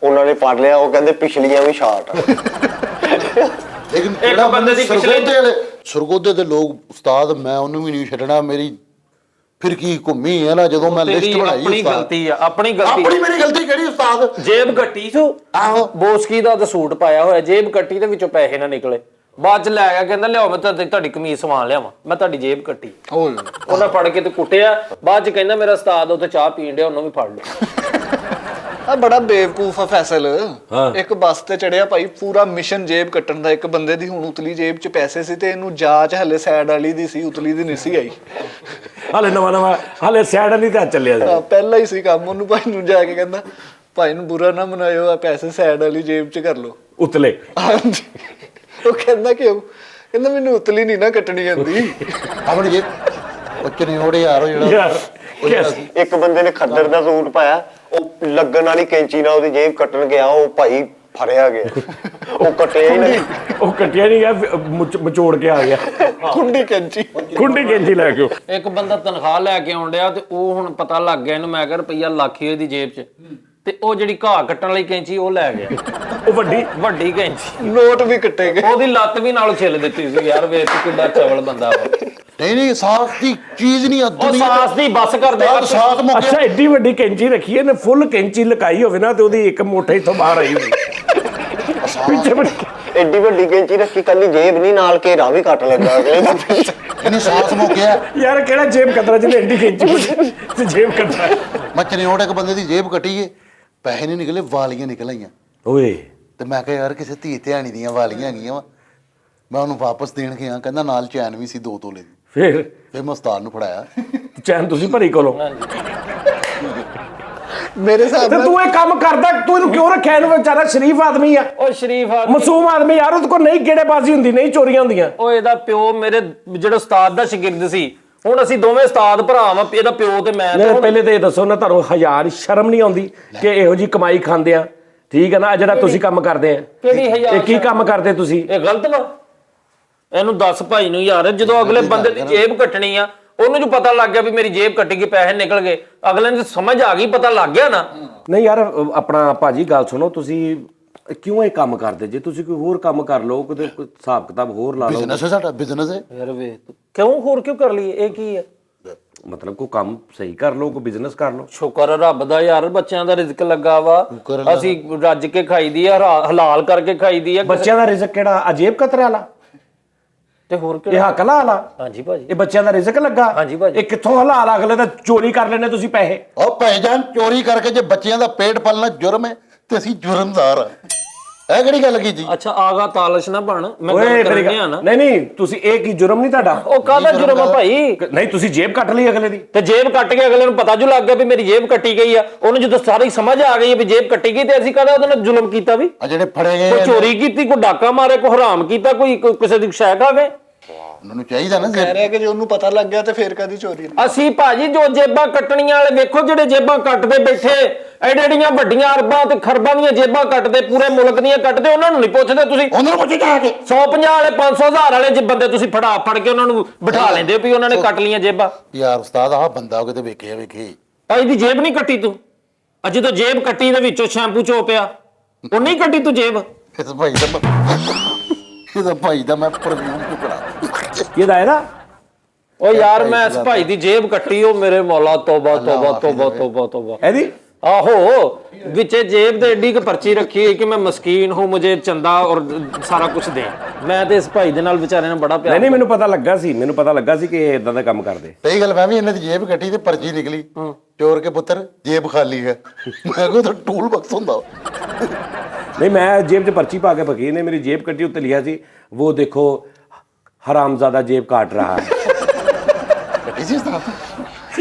ਉਹਨਾਂ ਨੇ ਫੜ ਲਿਆ। ਉਹ ਕਹਿੰਦੇ ਪਿਛਲੀਆਂ ਵੀ ਸ਼ਾਰਟ ਆ। ਲੇਕਿਨ ਇੱਕ ਬੰਦੇ ਦੀ ਪਿਛਲੇ ਸਰਗੋਦੇ ਦੇ ਲੋਕ ਉਸਤਾਦ, ਮੈਂ ਉਹਨੂੰ ਵੀ ਨਹੀਂ ਛੱਡਣਾ। ਮੇਰੀ ਫਿਰ ਕੀ ਘੁੰਮੀ ਹੈ ਨਾ, ਜਦੋਂ ਮੈਂ ਲਿਸਟ ਬਣਾਈ ਆਪਣੀ ਉਸਤਾਦ। ਗਲਤੀ ਆ, ਆਪਣੀ ਗਲਤੀ। ਆਪਣੀ ਮੇਰੀ ਗਲਤੀ ਕਿਹੜੀ ਉਸਤਾਦ? ਜੇਬ ਕੱਟੀ ਸੂ। ਆਹੋ। ਬੋਸਕੀ ਦਾ ਤਾਂ ਸੂਟ ਪਾਇਆ ਹੋਇਆ, ਜੇਬ ਕੱਟੀ ਦੇ ਵਿੱਚੋਂ ਪੈਸੇ ਨਾ ਨਿਕਲੇ। ਬਾਅਦ ਚ ਲੈ ਗਿਆ, ਕਹਿੰਦਾ ਲਿਆਓ ਮੈਂ ਤੁਹਾਡੀ ਕਮੀਜ਼ ਸਵਾਨ ਲਿਆਵਾਂ, ਮੈਂ ਤੁਹਾਡੀ ਜੇਬ ਕੱਟੀ। ਉਹਨਾਂ ਫੜ ਕੇ ਤੇ ਕੁੱਟਿਆ। ਬਾਅਦ ਚ ਕਹਿੰਦਾ ਮੇਰਾ ਉਸਤਾਦ ਉੱਥੇ ਚਾਹ ਪੀਣ ਡਿਆ, ਉਹਨੂੰ ਵੀ ਫੜ ਲਿਆ। ਆ ਬੜਾ ਬੇਵਕੂਫ ਆ ਫੈਸਲ। ਹਾਂ। ਇੱਕ ਬੱਸ ਤੇ ਚੜਿਆ ਭਾਈ, ਪੂਰਾ ਮਿਸ਼ਨ ਜੇਬ ਕੱਟਣ ਦਾ। ਇੱਕ ਬੰਦੇ ਦੀ ਹੁਣ ਉਤਲੀ ਜੇਬ 'ਚ ਪੈਸੇ ਸੀ ਤੇ ਇਹਨੂੰ ਜਾਂਚ ਹਲੇ ਸਾਈਡ ਵਾਲੀ ਦੀ ਸੀ, ਉਤਲੀ ਦੀ ਨਹੀਂ ਸੀ ਆਈ। ਹਾਲੇ ਨਵਾਂ ਹਾਲੇ ਸਾਈਡ ਨਹੀਂ ਤਾਂ ਚੱਲਿਆ ਸੀ। ਪਹਿਲਾਂ ਹੀ ਸੀ ਕੰਮ। ਉਹਨੂੰ ਭਾਈ ਨੂੰ ਜਾ ਕੇ ਕਹਿੰਦਾ, ਭਾਈ ਨੂੰ ਬੁਰਾ ਨਾ ਮਨਾਇਓ, ਆ ਪੈਸੇ ਸਾਈਡ ਵਾਲੀ ਜੇਬ 'ਚ ਕਰ ਲਓ। ਉਤਲੇ। ਹਾਂਜੀ। ਉਹ ਕਹਿੰਦਾ ਕਿਉਂ? ਕਹਿੰਦਾ ਮੈਨੂੰ ਉਤਲੀ ਨਹੀਂ ਨਾ ਕੱਟਣੀ ਆਉਂਦੀ। ਆਪਣੀ ਜੇ ਬੱਚੇ ਨੇ ਉਹਦੇ ਯਾਰ ਉਹ ਜਿਹੜਾ ਯਾਰ ਇੱਕ ਬੰਦੇ ਨੇ ਖੱਦਰ ਦਾ ਸੂਟ ਪਾਇਆ, ਉਹ ਲੱਗਣ ਵਾਲੀ ਕੈਂਚੀ ਨਾਲ ਉਹਦੀ ਜੇਬ ਕੱਟਣ ਗਿਆ, ਉਹ ਭਾਈ ਫੜਿਆ ਗਿਆ। ਉਹ ਕੱਟਿਆ ਹੀ ਨਹੀਂ। ਉਹ ਕੱਟਿਆ ਨਹੀਂ ਗਿਆ, ਮਚੋੜ ਕੇ ਆ ਗਿਆ। ਖੁੰਡੀ ਕੈਂਚੀ। ਖੁੰਡੀ ਕੈਂਚੀ ਲੈ ਕੇ। ਇੱਕ ਬੰਦਾ ਤਨਖਾਹ ਲੈ ਕੇ ਆਉਣ ਡਿਆ ਤੇ ਉਹ ਹੁਣ ਪਤਾ ਲੱਗ ਗਿਆ ਇਹਨੂੰ, ਮੈਂ ਕਿਹਾ ਰੁਪਈਆ ਲੱਖ ਹੀ ਉਹਦੀ ਜੇਬ 'ਚ, ਤੇ ਉਹ ਜਿਹੜੀ ਘਾਹ ਕੱਟਣ ਵਾਲੀ ਕੈਂਚੀ ਉਹ ਲੈ ਗਿਆ। ਉਹ ਵੱਡੀ ਕੈਂਚੀ। ਨੋਟ ਵੀ ਕੱਟੇ ਗਏ। ਉਹਦੀ ਲੱਤ ਵੀ ਨਾਲ ਛਿੱਲ ਦਿੱਤੀ ਸੀ। ਯਾਰ ਵੇਖ ਕਿੰਨਾ ਚਵਲ ਬੰਦਾ ਵਾ। ਨਹੀਂ ਨਹੀਂ, ਸਾਸ ਦੀ ਚੀਜ਼ ਨਹੀਂ ਆ ਉਹ ਸਾਸ ਦੀ ਬੱਸ ਕਰਦੇ। ਸਾਸ ਮੁੱਕ ਅੱਛਾ, ਐਡੀ ਵੱਡੀ ਕੈਂਚੀ ਰੱਖੀ ਇਹਨੇ, ਫੁੱਲ ਕੈਂਚੀ ਲਕਾਈ ਹੋਵੇ ਨਾ ਤੇ ਉਹਦੀ ਇੱਕ ਮੋਟੇ ਇੱਥੋਂ ਬਾਹਰ ਆਈ ਹੋਵੇ। ਪਿੱਛੇ ਐਡੀ ਵੱਡੀ ਕੈਂਚੀ ਰੱਖੀ, ਕੱਲੀ ਜੇਬ ਨਹੀਂ ਨਾਲ ਘੇਰਾ ਵੀ ਕੱਟ ਲੈਂਦਾ ਅਗਲੇ ਦਾ। ਇਹਨੇ ਸਾਹਸ ਮੁੱਕਿਆ। ਯਾਰ ਕਿਹੜਾ ਜੇਬ ਕਤਰਾ ਜਿਹਨੇ ਐਡੀ ਕੈਂਚੀ ਤੇ ਜੇਬ ਕਤਰਾ। ਮੈਂ ਚਨਿਓਟ ਇੱਕ ਬੰਦੇ ਦੀ ਜੇਬ ਕੱਟੀਏ, ਪੈਸੇ ਨਹੀਂ ਨਿਕਲੇ, ਵਾਲੀਆਂ ਨਿਕਲ ਆਈਆਂ। ਓਏ ਤੇ ਮੈਂ ਕਿਹਾ ਯਾਰ ਕਿਸੇ ਧੀ ਧਿਆਣੀ ਦੀਆਂ ਵਾਲੀਆਂ ਹੈਗੀਆਂ ਵਾ। ਮੈਂ ਉਹਨੂੰ ਵਾਪਸ ਦੇਣ ਗਿਆ, ਕਹਿੰਦਾ ਨਾਲ ਚੈਨ ਵੀ ਸੀ 2 ਤੋਲੇ ਦੀ। ਫਿਰ ਮੈਂ ਉਸਤਾਦ ਨੂੰ ਫੜਾਇਆ। ਚੈਨ ਤੁਸੀਂ ਭਰੀ ਕੋਲੋਂ। ਮੇਰੇ ਹਿਸਾਬ ਤੇ ਨਾਲ ਤੂੰ ਇਹ ਕੰਮ ਕਰਦਾ, ਤੂੰ ਇਹਨੂੰ ਕਿਉਂ ਰੱਖਿਆ? ਇਹਨੂੰ ਵਿਚਾਰਾ ਸ਼ਰੀਫ ਆਦਮੀ ਆ, ਉਹ ਸ਼ਰੀਫ ਆਦਮੀ, ਮਾਸੂਮ ਆਦਮੀ ਯਾਰ। ਉਹਦੇ ਕੋਲ ਨਹੀਂ ਗੇੜੇਬਾਜ਼ੀ ਹੁੰਦੀ, ਨਹੀਂ ਚੋਰੀਆਂ ਹੁੰਦੀਆਂ। ਉਹ ਇਹਦਾ ਪਿਓ ਮੇਰੇ ਜਿਹੜਾ ਉਸਤਾਦ ਦਾ ਸ਼ਾਗਿਰਦ ਸੀ। ਹੁਣ ਅਸੀਂ ਦੋਵੇਂ ਉਸਤਾਦ ਭਰਾ ਵਾਂ, ਇਹਦਾ ਪਿਓ ਤੇ ਮੈਂ। ਨਹੀਂ ਪਹਿਲੇ ਤੇ ਇਹ ਦੱਸੋ ਨਾ, ਤੁਹਾਨੂੰ ਹਜ਼ਾਰ ਸ਼ਰਮ ਨਹੀਂ ਆਉਂਦੀ ਕਿ ਇਹੋ ਜੀ ਕਮਾਈ ਖਾਂਦੇ ਆ? ਠੀਕ ਹੈ ਨਾ, ਜਿਹੜਾ ਤੁਸੀਂ ਕੰਮ ਕਰਦੇ ਆ, ਕਿਹੜੀ ਹਜ਼ਾਰ? ਇਹ ਕੀ ਕੰਮ ਕਰਦੇ ਤੁਸੀਂ? ਇਹ ਗਲਤ ਵਾ? ਇਹਨੂੰ ਦੱਸ ਭਾਈ ਨੂੰ ਯਾਰ, ਜਦੋਂ ਅਗਲੇ ਬੰਦੇ ਦੀ ਜੇਬ ਕੱਟਣੀ ਆ, ਉਹਨੂੰ ਜੋ ਪਤਾ ਲੱਗ ਗਿਆ ਵੀ ਮੇਰੀ ਜੇਬ ਕੱਟੀ ਗਈ, ਪੈਸੇ ਨਿਕਲ ਗਏ, ਅਗਲੇ ਨੂੰ ਸਮਝ ਆ ਗਈ, ਪਤਾ ਲੱਗ ਗਿਆ ਨਾ। ਨਹੀਂ ਯਾਰ ਆਪਣਾ ਭਾਜੀ ਗੱਲ ਸੁਣੋ, ਤੁਸੀਂ ਕਿਉਂ ਇਹ ਕੰਮ ਕਰਦੇ? ਜੇ ਤੁਸੀਂ ਕੋਈ ਹੋਰ ਕੰਮ ਕਰ ਲਓ, ਕੋਈ ਹਿਸਾਬ ਕਿਤਾਬ ਹੋਰ ਲਾ ਲਓ। ਬਿਜ਼ਨਸ ਹੈ ਸਾਡਾ, ਬਿਜ਼ਨਸ ਹੈ। ਯਾਰ ਵੇ ਕਿਉਂ ਹੋਰ ਕਿਉਂ ਕਰ ਲਈਏ? ਇਹ ਕੀ ਹੈ? ਮਤਲਬ ਕੋਈ ਕੰਮ ਸਹੀ ਕਰ ਲਓ, ਕੋਈ ਬਿਜ਼ਨਸ ਕਰ ਲਓ। ਸ਼ੁਕਰ ਆ ਰੱਬ ਦਾ ਯਾਰ, ਬੱਚਿਆਂ ਦਾ ਰਿਜ਼ਕ ਲੱਗਾ ਵਾ। ਅਸੀਂ ਰੱਜ ਕੇ ਖਾਈਦੀ ਆ, ਹਲਾਲ ਕਰਕੇ ਖਾਈਦੀ ਆ। ਬੱਚਿਆਂ ਦਾ ਰਿਜ਼ਕ ਕਿਹੜਾ? ਅਜੇਬ ਕਤਰੇ ਵਾਲਾ ਤੇ ਹੋਰ ਇਹ ਹਕਲਾ ਵਾਲਾ? ਹਾਂਜੀ ਭਾਜੀ, ਇਹ ਬੱਚਿਆਂ ਦਾ ਰਿਜ਼ਕ ਲੱਗਾ? ਹਾਂਜੀ ਭਾਜੀ। ਇਹ ਕਿੱਥੋਂ ਹਲਾਲ? ਅਗਲੇ ਤਾਂ ਚੋਰੀ ਕਰ ਲੈਣੇ ਤੁਸੀਂ ਪੈਸੇ। ਉਹ ਭਾਈਜਾਨ, ਚੋਰੀ ਕਰਕੇ ਜੇ ਬੱਚਿਆਂ ਦਾ ਪੇਟ ਪਾਲਣਾ ਜੁਰਮ ਹੈ ਤੇ ਅਸੀਂ ਜੁਰਮਦਾਰ ਆ। ਇਹ ਕਿਹੜੀ ਗੱਲ ਕੀ ਜੀ? ਅੱਛਾ ਆਗਾ ਤਾਲਸ਼ ਨਾ ਬਣ, ਮੈਂ ਓਏ ਗੱਲ ਕਰਨੀ ਆ ਨਾ। ਨਹੀਂ ਤੁਸੀਂ ਇਹ ਕੀ ਜੁਰਮ ਨਹੀਂ ਤੁਹਾਡਾ? ਉਹ ਕਾਹਦਾ ਜੁਰਮ ਆ ਭਾਈ? ਨਹੀਂ ਤੁਸੀਂ ਜੇਬ ਕੱਟ ਲਈ ਅਗਲੇ ਦੀ। ਤੇ ਜੇਬ ਕੱਟ ਕੇ ਅਗਲੇ ਨੂੰ ਪਤਾ ਜੋ ਲੱਗ ਗਿਆ ਵੀ ਮੇਰੀ ਜੇਬ ਕੱਟੀ ਗਈ ਆ, ਉਹਨੂੰ ਜਦੋਂ ਸਾਰੀ ਸਮਝ ਆ ਗਈ ਹੈ ਵੀ ਜੇਬ ਕੱਟੀ ਗਈ, ਤੇ ਅਸੀਂ ਕਾਹਦਾ ਉਹਦੇ ਨਾਲ ਜ਼ੁਲਮ ਕੀਤਾ? ਵੀ ਆ ਜਿਹੜੇ ਫੜੇ ਗਏ ਕੋਈ ਚੋਰੀ ਕੀਤੀ, ਕੋਈ ਡਾਕਾ ਮਾਰੇ, ਕੋਈ ਹਰਾਮ ਕੀਤਾ, ਕੋਈ ਕਿਸੇ ਦੀ ਸ਼ੈ ਖਾਵੇ। ਉਹਨਾਂ ਨੂੰ ਚਾਹੀਦਾ ਨਾ ਕਹਿ ਰਿਹਾ ਕਿ ਜੇ ਉਹਨੂੰ ਪਤਾ ਲੱਗ ਗਿਆ ਤੇ ਫੇਰ ਕਦੀ ਚੋਰੀ ਨਹੀਂ। ਅਸੀਂ ਭਾਜੀ ਜੋ ਜੇਬਾਂ ਕੱਟਣੀਆਂ ਵਾਲੇ ਵੇਖੋ, ਜਿਹੜੇ ਜੇਬਾਂ ਕੱਟਦੇ ਬੈਠੇ, ਐਡੀਆਂ ਵੱਡੀਆਂ ਅਰਬਾਂ ਤੇ ਖਰਬਾਂ ਦੀਆਂ ਜੇਬਾਂ ਕੱਟਦੇ, ਪੂਰੇ ਮੁਲਕ ਦੀਆਂ ਕੱਟਦੇ, ਉਹਨਾਂ ਨੂੰ ਨਹੀਂ ਪੁੱਛਦੇ ਤੁਸੀਂ? ਉਹਨਾਂ ਨੂੰ ਪੁੱਛੋ ਜਾ ਕੇ। 150 ਵਾਲੇ 500 ਹਜ਼ਾਰ ਵਾਲੇ ਜੇ ਬੰਦੇ ਤੁਸੀਂ ਫੜ ਕੇ ਉਹਨਾਂ ਨੂੰ ਬਿਠਾ ਲੈਂਦੇ ਹੋ ਵੀ ਉਹਨਾਂ ਨੇ ਕੱਟ ਲੀਆਂ ਜੇਬਾਂ। ਯਾਰ ਉਸਤਾਦ, ਆਹ ਬੰਦਾ ਕਿਤੇ ਵੇਖਿਆ ਵੇਖੇ। ਭਾਈ ਦੀ ਜੇਬ ਨਹੀਂ ਕੱਟੀ ਤੂੰ? ਅੱਜ ਜਦੋਂ ਜੇਬ ਕੱਟੀ ਦੇ ਵਿੱਚੋਂ ਸ਼ੈਂਪੂ ਚੋ ਪਿਆ, ਉਹ ਨਹੀਂ ਕੱਟੀ ਤੂੰ ਜੇਬ? ਇਸ ਭਾਈ ਦਾ ਮੈਂ ਪਰਫਿਊਮ ਟੁਕੜਾ। ਇਹਦਾ ਇਹਦਾ ਉਹ ਯਾਰ ਮੈਂ ਇਸ ਭਾਈ ਦੀ ਜੇਬ ਕੱਟੀ, ਉਹ ਮੇਰੇ ਮੌਲਾ, ਤੋਬਾ ਤੋਬਾ ਤੋਬਾ ਤੋਬਾ ਤੋਬਾ। ਇਹਦੀ ਆਹੋ, ਵਿੱਚੇ ਜੇਬ ਤੇ ਏਡੀ ਕੁ ਪਰਚੀ ਰੱਖੀ ਹੋਈ ਕਿ ਮੈਂ ਮਸਕੀਨ ਹੂੰ, ਮੁਝੇ ਚੰਦਾ ਔਰ ਸਾਰਾ ਕੁਝ ਦੇ। ਮੈਂ ਤੇ ਇਸ ਭਾਈ ਦੇ ਨਾਲ ਵਿਚਾਰੇ ਨਾਲ ਬੜਾ ਪਿਆਰ। ਨਹੀਂ ਮੈਨੂੰ ਪਤਾ ਲੱਗਾ ਸੀ ਕਿ ਇਹ ਇਦਾਂ ਦਾ ਕੰਮ ਕਰਦੇ। ਸਹੀ ਗੱਲ, ਮੈਂ ਵੀ ਇਹਨਾਂ ਦੀ ਜੇਬ ਕੱਟੀ ਤੇ ਪਰਚੀ ਨਿਕਲੀ, ਚੋਰ ਕੇ ਪੁੱਤਰ ਜੇਬ ਖਾਲੀ ਹੈ। ਮੈਂ ਕਿਹਾ ਤਾਂ ਟੂਲ ਬਕਸ ਹੁੰਦਾ। नहीं मैं जेब से पर्ची पा के फकीर ने मेरी जेब कटी, उत्ते लिखा सी वो देखो हरामजादा जेब काट रहा है। इसी तरह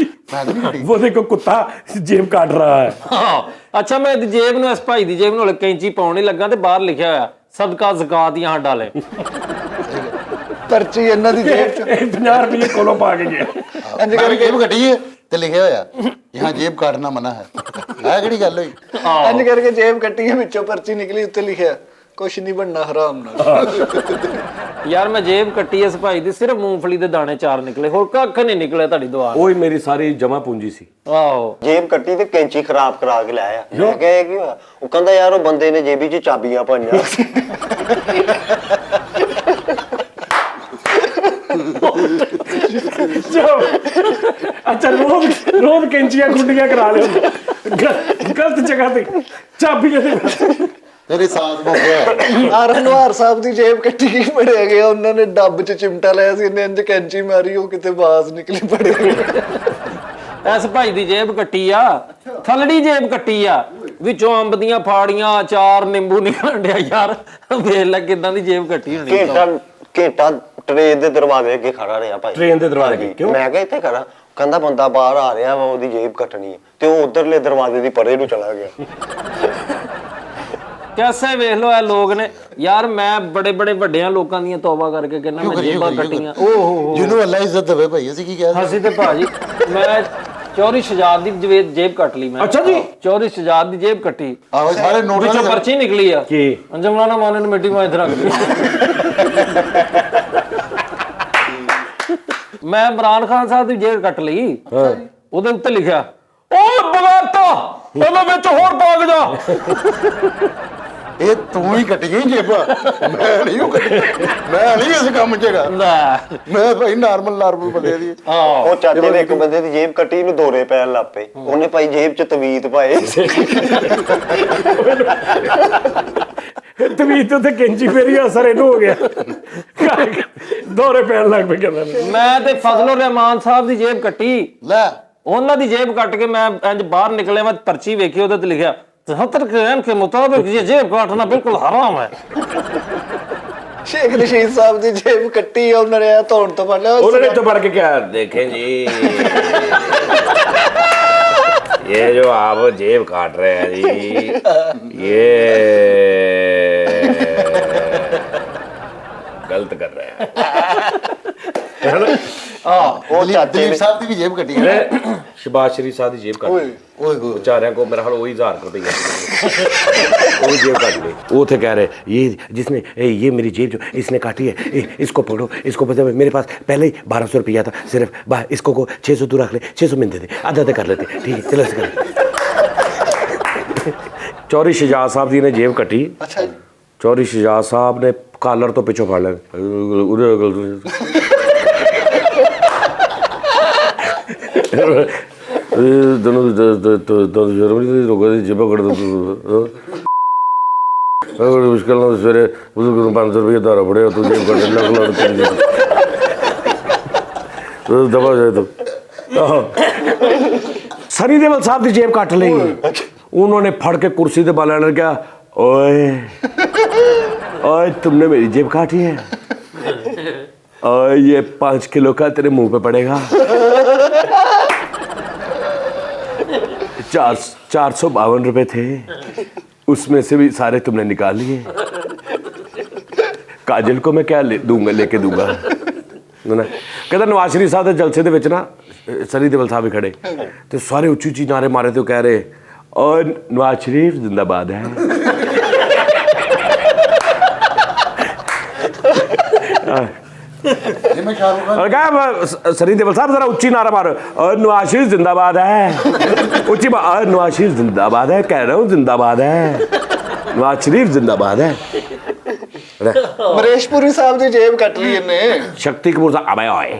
वो देखो कुत्ता जेब काट रहा है। ਹਾਂ ਅੱਛਾ, ਮੈਂ ਇਹਦੀ ਜੇਬ ਨੂੰ, ਇਸ ਭਾਈ ਦੀ ਜੇਬ ਨੂੰ ਕੈਂਚੀ ਪਾਉਣ ਹੀ ਲੱਗਾ ਤੇ ਬਾਹਰ ਲਿਖਿਆ ਹੋਇਆ ਸਦਕਾ ਜ਼ਕਾਤ ਯਹਾਂ ਡਾਲੇ। ਪਰਚੀ ਇਹਨਾਂ ਦੀ ਜੇਬ ਚ 50 रुपये कोलो पा के गया। ਇੰਜ ਕਰਕੇ ਜੇਬ ਕੱਟੀ ਹੈ ਤੇ ਲਿਖਿਆ ਹੋਇਆ ਯਹਾਂ ਜੇਬ ਕਾਟਣਾ ਮਨਾ ਹੈ। ਇਹ ਕਿਹੜੀ ਗੱਲ ਹੋਈ? ਇੰਜ ਕਰਕੇ ਜੇਬ ਕੱਟੀ, ਵਿੱਚੋਂ ਪਰਚੀ ਨਿਕਲੀ, ਉੱਤੇ ਲਿਖਿਆ ਕੁਛ ਨਹੀਂ ਬਣਨਾ ਹਰਾਮ ਨਾਲ। ਯਾਰ ਮੈਂ ਜੇਬ ਕੱਟੀ ਇਸ ਭਾਈ ਦੀ, ਸਿਰਫ ਮੂੰਗਫਲੀ ਦੇ ਦਾਣੇ 4 ਨਿਕਲੇ, ਹੋਰ ਕੱਖ ਨਹੀਂ ਨਿਕਲਿਆ ਤੁਹਾਡੀ ਦੁਆ ਨਾਲ। ओही मेरी सारी जमा पूंजी सी। ਆਹੋ ਜੇਬ ਕੱਟੀ ਤੇ ਕੈਂਚੀ ਖਰਾਬ ਕਰਾ ਕੇ ਲਾਇਆ। ਮੈਂ ਕਿਹਾ ਇਹ ਕੀ ਹੋਇਆ? ਉਹ ਕਹਿੰਦਾ ਯਾਰ ਉਹ ਬੰਦੇ ਨੇ ਜੇਬੀ 'ਚ ਚਾਬੀਆਂ ਪਾਈਆਂ। अच्छा रोज कैंचियां गुंडियां करा ले गलत जगह ते चाबियां दे ਤੇਰੇ ਸਾਥ ਹੋ ਗਿਆ। ਆਰਨਵਾਰ ਸਾਹਿਬ ਦੀ ਜੇਬ ਕੱਟੀ ਕੀ ਪੜਿਆ ਗਿਆ? ਉਹਨਾਂ ਨੇ ਡੱਬ 'ਚ ਚਿਮਟਾ ਲਿਆ ਸੀ, ਇਹਨੇ ਇੰਜ ਕੈਂਚੀ ਮਾਰੀ, ਉਹ ਕਿਤੇ ਬਾਜ਼ ਨਿਕਲੀ ਪੜੇ। ਇਸ ਭਾਈ ਦੀ ਜੇਬ ਕੱਟੀ ਆ, ਥਲੜੀ ਜੇਬ ਕੱਟੀ ਆ, ਵਿੱਚੋਂ ਅੰਬ ਦੀਆਂ ਫਾੜੀਆਂ, ਅਚਾਰ, ਨਿੰਬੂ ਨਿਕਲਣ ਡਿਆ। ਯਾਰ ਵੇਖ ਲੈ ਕਿਦਾਂ ਦੀ ਜੇਬ ਕੱਟੀ ਹੋਣੀ। ਘੰਟਾ ਟ੍ਰੇਨ ਦੇ ਦਰਵਾਜ਼ੇ ਅੱਗੇ ਖੜਾ ਰਿਹਾ ਭਾਈ। ट्रेन दे दरवाजे के क्यों? ਮੈਂ ਕਿਹਾ ਇੱਥੇ ਖੜਾ, ਕਹਿੰਦਾ ਬੰਦਾ ਬਾਹਰ ਆ ਰਿਹਾ ਵਾ, ਉਹਦੀ ਜੇਬ ਕੱਟਣੀ ਹੈ, ਤੇ ਉਹ ਉਧਰਲੇ ਦਰਵਾਜ਼ੇ ਦੀ ਪਰੇ ਨੂੰ ਚਲਾ ਗਿਆ। ਕੈਸੇ ਵੇਖ ਲੋ ਇਹ ਲੋਕ ਨੇ ਯਾਰ। ਮੈਂ ਬੜੇ ਬੜੇ ਵੱਡਿਆਂ ਲੋਕਾਂ ਦੀਆਂ ਤੌਬਾ ਕਰਕੇ ਕਹਿੰਦਾ ਮੈਂ ਜੇਬਾਂ ਕੱਟੀਆਂ। ਓਹ ਜਿਹਨੂੰ ਅੱਲਾ ਇੱਜ਼ਤ ਦੇਵੇ ਭਾਈ, ਅਸੀਂ ਕੀ ਕਹਿ ਸਕਦੇ? ਅਸੀਂ ਤੇ ਭਾਜੀ ਮੈਂ ਚੌਰੀ ਸ਼ਜਾਦ ਦੀ ਜੇਬ ਕੱਟ ਲਈ। ਮੈਂ अच्छा जी ਚੌਰੀ ਸ਼ਜਾਦ ਦੀ ਜੇਬ ਕੱਟੀ, ਆਹੋ ਸਾਰੇ ਨੋਟ ਵਿੱਚੋਂ ਪਰਚੀ ਨਿਕਲੀ ਆ की ਅੰਜਮਲਾਨਾ ਮਾਨੇ ਨੂੰ ਮਿੱਟੀ ਮਾਇਦ ਰੱਖ ਦਿੱਤੀ। ਮੈਂ ਇਮਰਾਨ ਖਾਨ ਸਾਹਿਬ ਦੀ ਜੇਬ ਕੱਟ ਲਈ, ਉਹਦੇ ਉੱਤੇ ਲਿਖਿਆ ਓਏ ਬਗਾਤਾ ਉਹਦੇ ਵਿੱਚ ਹੋਰ ਪਾ ਕੇ ਜਾ। ਇਹ ਤੂੰ ਹੀ ਕੱਟ ਗਈ ਜੇਬਾਂ, ਮੈਂ ਨਹੀਂ ਉਹ ਕੱਟੀ। ਮੈਂ ਨਹੀਂ ਇਸ ਕੰਮ 'ਚ ਹੈਗਾ। ਲੈ ਮੈਂ ਭਾਈ ਨਾਰਮਲ ਬੰਦੇ ਦੀ। ਉਹ ਚਾਚੇ ਨੇ ਇੱਕ ਬੰਦੇ ਦੀ ਜੇਬ ਕੱਟੀ, ਨੂੰ ਦੌਰੇ ਪੈਣ ਲੱਗ ਪਏ। ਉਹਨੇ ਭਾਈ ਜੇਬ 'ਚ ਤਵੀਤ ਪਾਏ। ਤਵੀਤ ਉੱਤੇ ਕੈਂਚੀ ਫੇਰੀ ਅਸਰ ਇਹਨੂੰ ਹੋ ਗਿਆ ਦੌਰੇ ਪੈਣ ਲੱਗ ਪਏ ਕਹਿੰਦਾ ਮੈਂ ਤੇ ਫਜ਼ਲੁਰ ਰਹਿਮਾਨ ਸਾਹਿਬ ਦੀ ਜੇਬ ਕੱਟੀ, ਲੈ ਉਹਨਾਂ ਦੀ ਜੇਬ ਕੱਟ ਕੇ ਮੈਂ ਇੰਜ ਬਾਹਰ ਨਿਕਲਿਆ, ਮੈਂ ਪਰਚੀ ਵੇਖੀ, ਉਹਦੇ ਤੇ ਲਿਖਿਆ 73 कैन के मुताबिक ये जेब काटना बिल्कुल हराम है। ਸ਼ੇਖ ਰਸ਼ੀਦ ਸਾਹਿਬ ਦੀ ਜੇਬ ਕੱਟੀ ਉਹਨਾਂ ਨੇ ਧੌਣ ਤੋਂ ਫੜ ਲਿਆ उन्होंने तो पढ़ के क्या देखें जी ये जो आप जेब काट रहे हैं जी ये गलत कर रहे हैं ਦਲੀਪ ਸਾਹਿਬ ਦੀ ਵੀ ਜੇਬ ਕੱਟੀ ਹੈ। शहबाज शरीफ साहब की जेब काट ਓਏ ਹੋਏ बेचारियों को मेरा हाल वही 1000 रुपये वो जेब काट ली वो थे कह रहे ये जिसने ये मेरी जेब जो इसने काटी है इसको पकड़ो इसको पता मेरे पास पहले ही 1200 रुपया था सिर्फ इसको को 600 तू रख ले 600 मिल देते आधा आधा कर लेते ठीक है चलो ऐसे कर चौधरी शहजाद साहब जी ने जेब कटी। ਅੱਛਾ ਜੀ चौधरी शहजाद साहब ने कालर तो पिछों फाड़ लिया दोनों जेबा कर मुश्किल ना सवेरे 500 रुपये दारा पड़े तू जेब कर दबा जाए तो सनी देओल साहब की जेब कट ली उन्होंने फड़ के कुर्सी से बाल लेने क्या ओए ओए तुमने मेरी जेब काटी है और ये 5 किलो का तेरे मुंह पे पड़ेगा 452 रुपए थे उसमें से भी सारे तुमने निकाल लिए काजल को मैं क्या लेके दूंगा ना कहता नवाज शरीफ साहब के जलसे दे विच ना सनी देओल साहब भी खड़े तो सारे उच्ची उच्ची नारे मारे तो कह रहे और नवाज शरीफ जिंदाबाद है ਜਿਵੇਂ ਸ਼ਾਹਰੁਖ ਖਾਨ और क्या सनी देओल साहब जरा उच्ची नारा मारो और नवाज शरीफ जिंदाबाद है उच्ची नवाज शरीफ जिंदाबाद है कह रहा हूँ जिंदाबाद है नवाज शरीफ जिंदाबाद है ਮਰੇਸ਼ਪੁਰੀ ਸਾਹਿਬ ਦੀ ਜੇਬ ਕੱਟ ਲਈ ਇਹਨੇ शक्ति कपूर साहब अबे ओए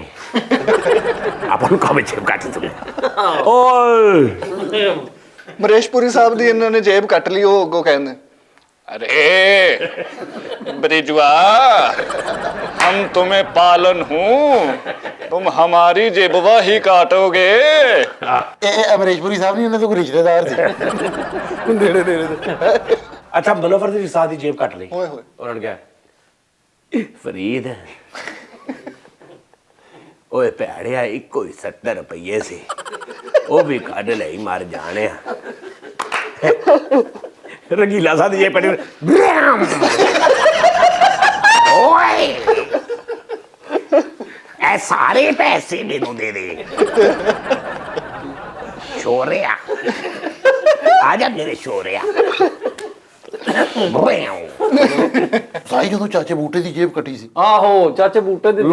अपन को भी जेब काटी तुमने ओए ਮਰੇਸ਼ਪੁਰੀ ਸਾਹਿਬ ਦੀ ਇਹਨਾਂ ਨੇ ਜੇਬ ਕੱਟ ਲਈ ਉਹ ਅੱਗੋਂ ਕਹਿੰਦੇ अरे ब्रिजवा हम तुम्हें पालन हूँ तुम हमारी जेबवा ही काटोगे ਇਹ ਅਮਰੇਸ਼ਪੁਰੀ ਸਾਹਿਬ ਨਹੀਂ ਇਹਨਾਂ ਦੇ ਕੋਈ ਰਿਸ਼ਤੇਦਾਰ ਸੀ ਨੇੜੇ ਨੇੜੇ अच्छा मुनव्वर दी साथ ही जेब काट ली ओए होए। उन्होंने क्या फरीद ओए भैड़िया एक कोई 70 रुपये से वो भी काट ले मार जाने रंगीला साथ ये पड़ी ओए ए सारे पैसे मेनू दे दे शोरिया आजा मेरे शोरिया ਸਾਈ ਜਦੋਂ ਚਾਚੇ ਬੂਟੇ ਦੀ ਜੇਬ ਕੱਟੀ ਸੀ ਆਹੋ ਚਾਚੇ ਬੂਟੇ ਦੇ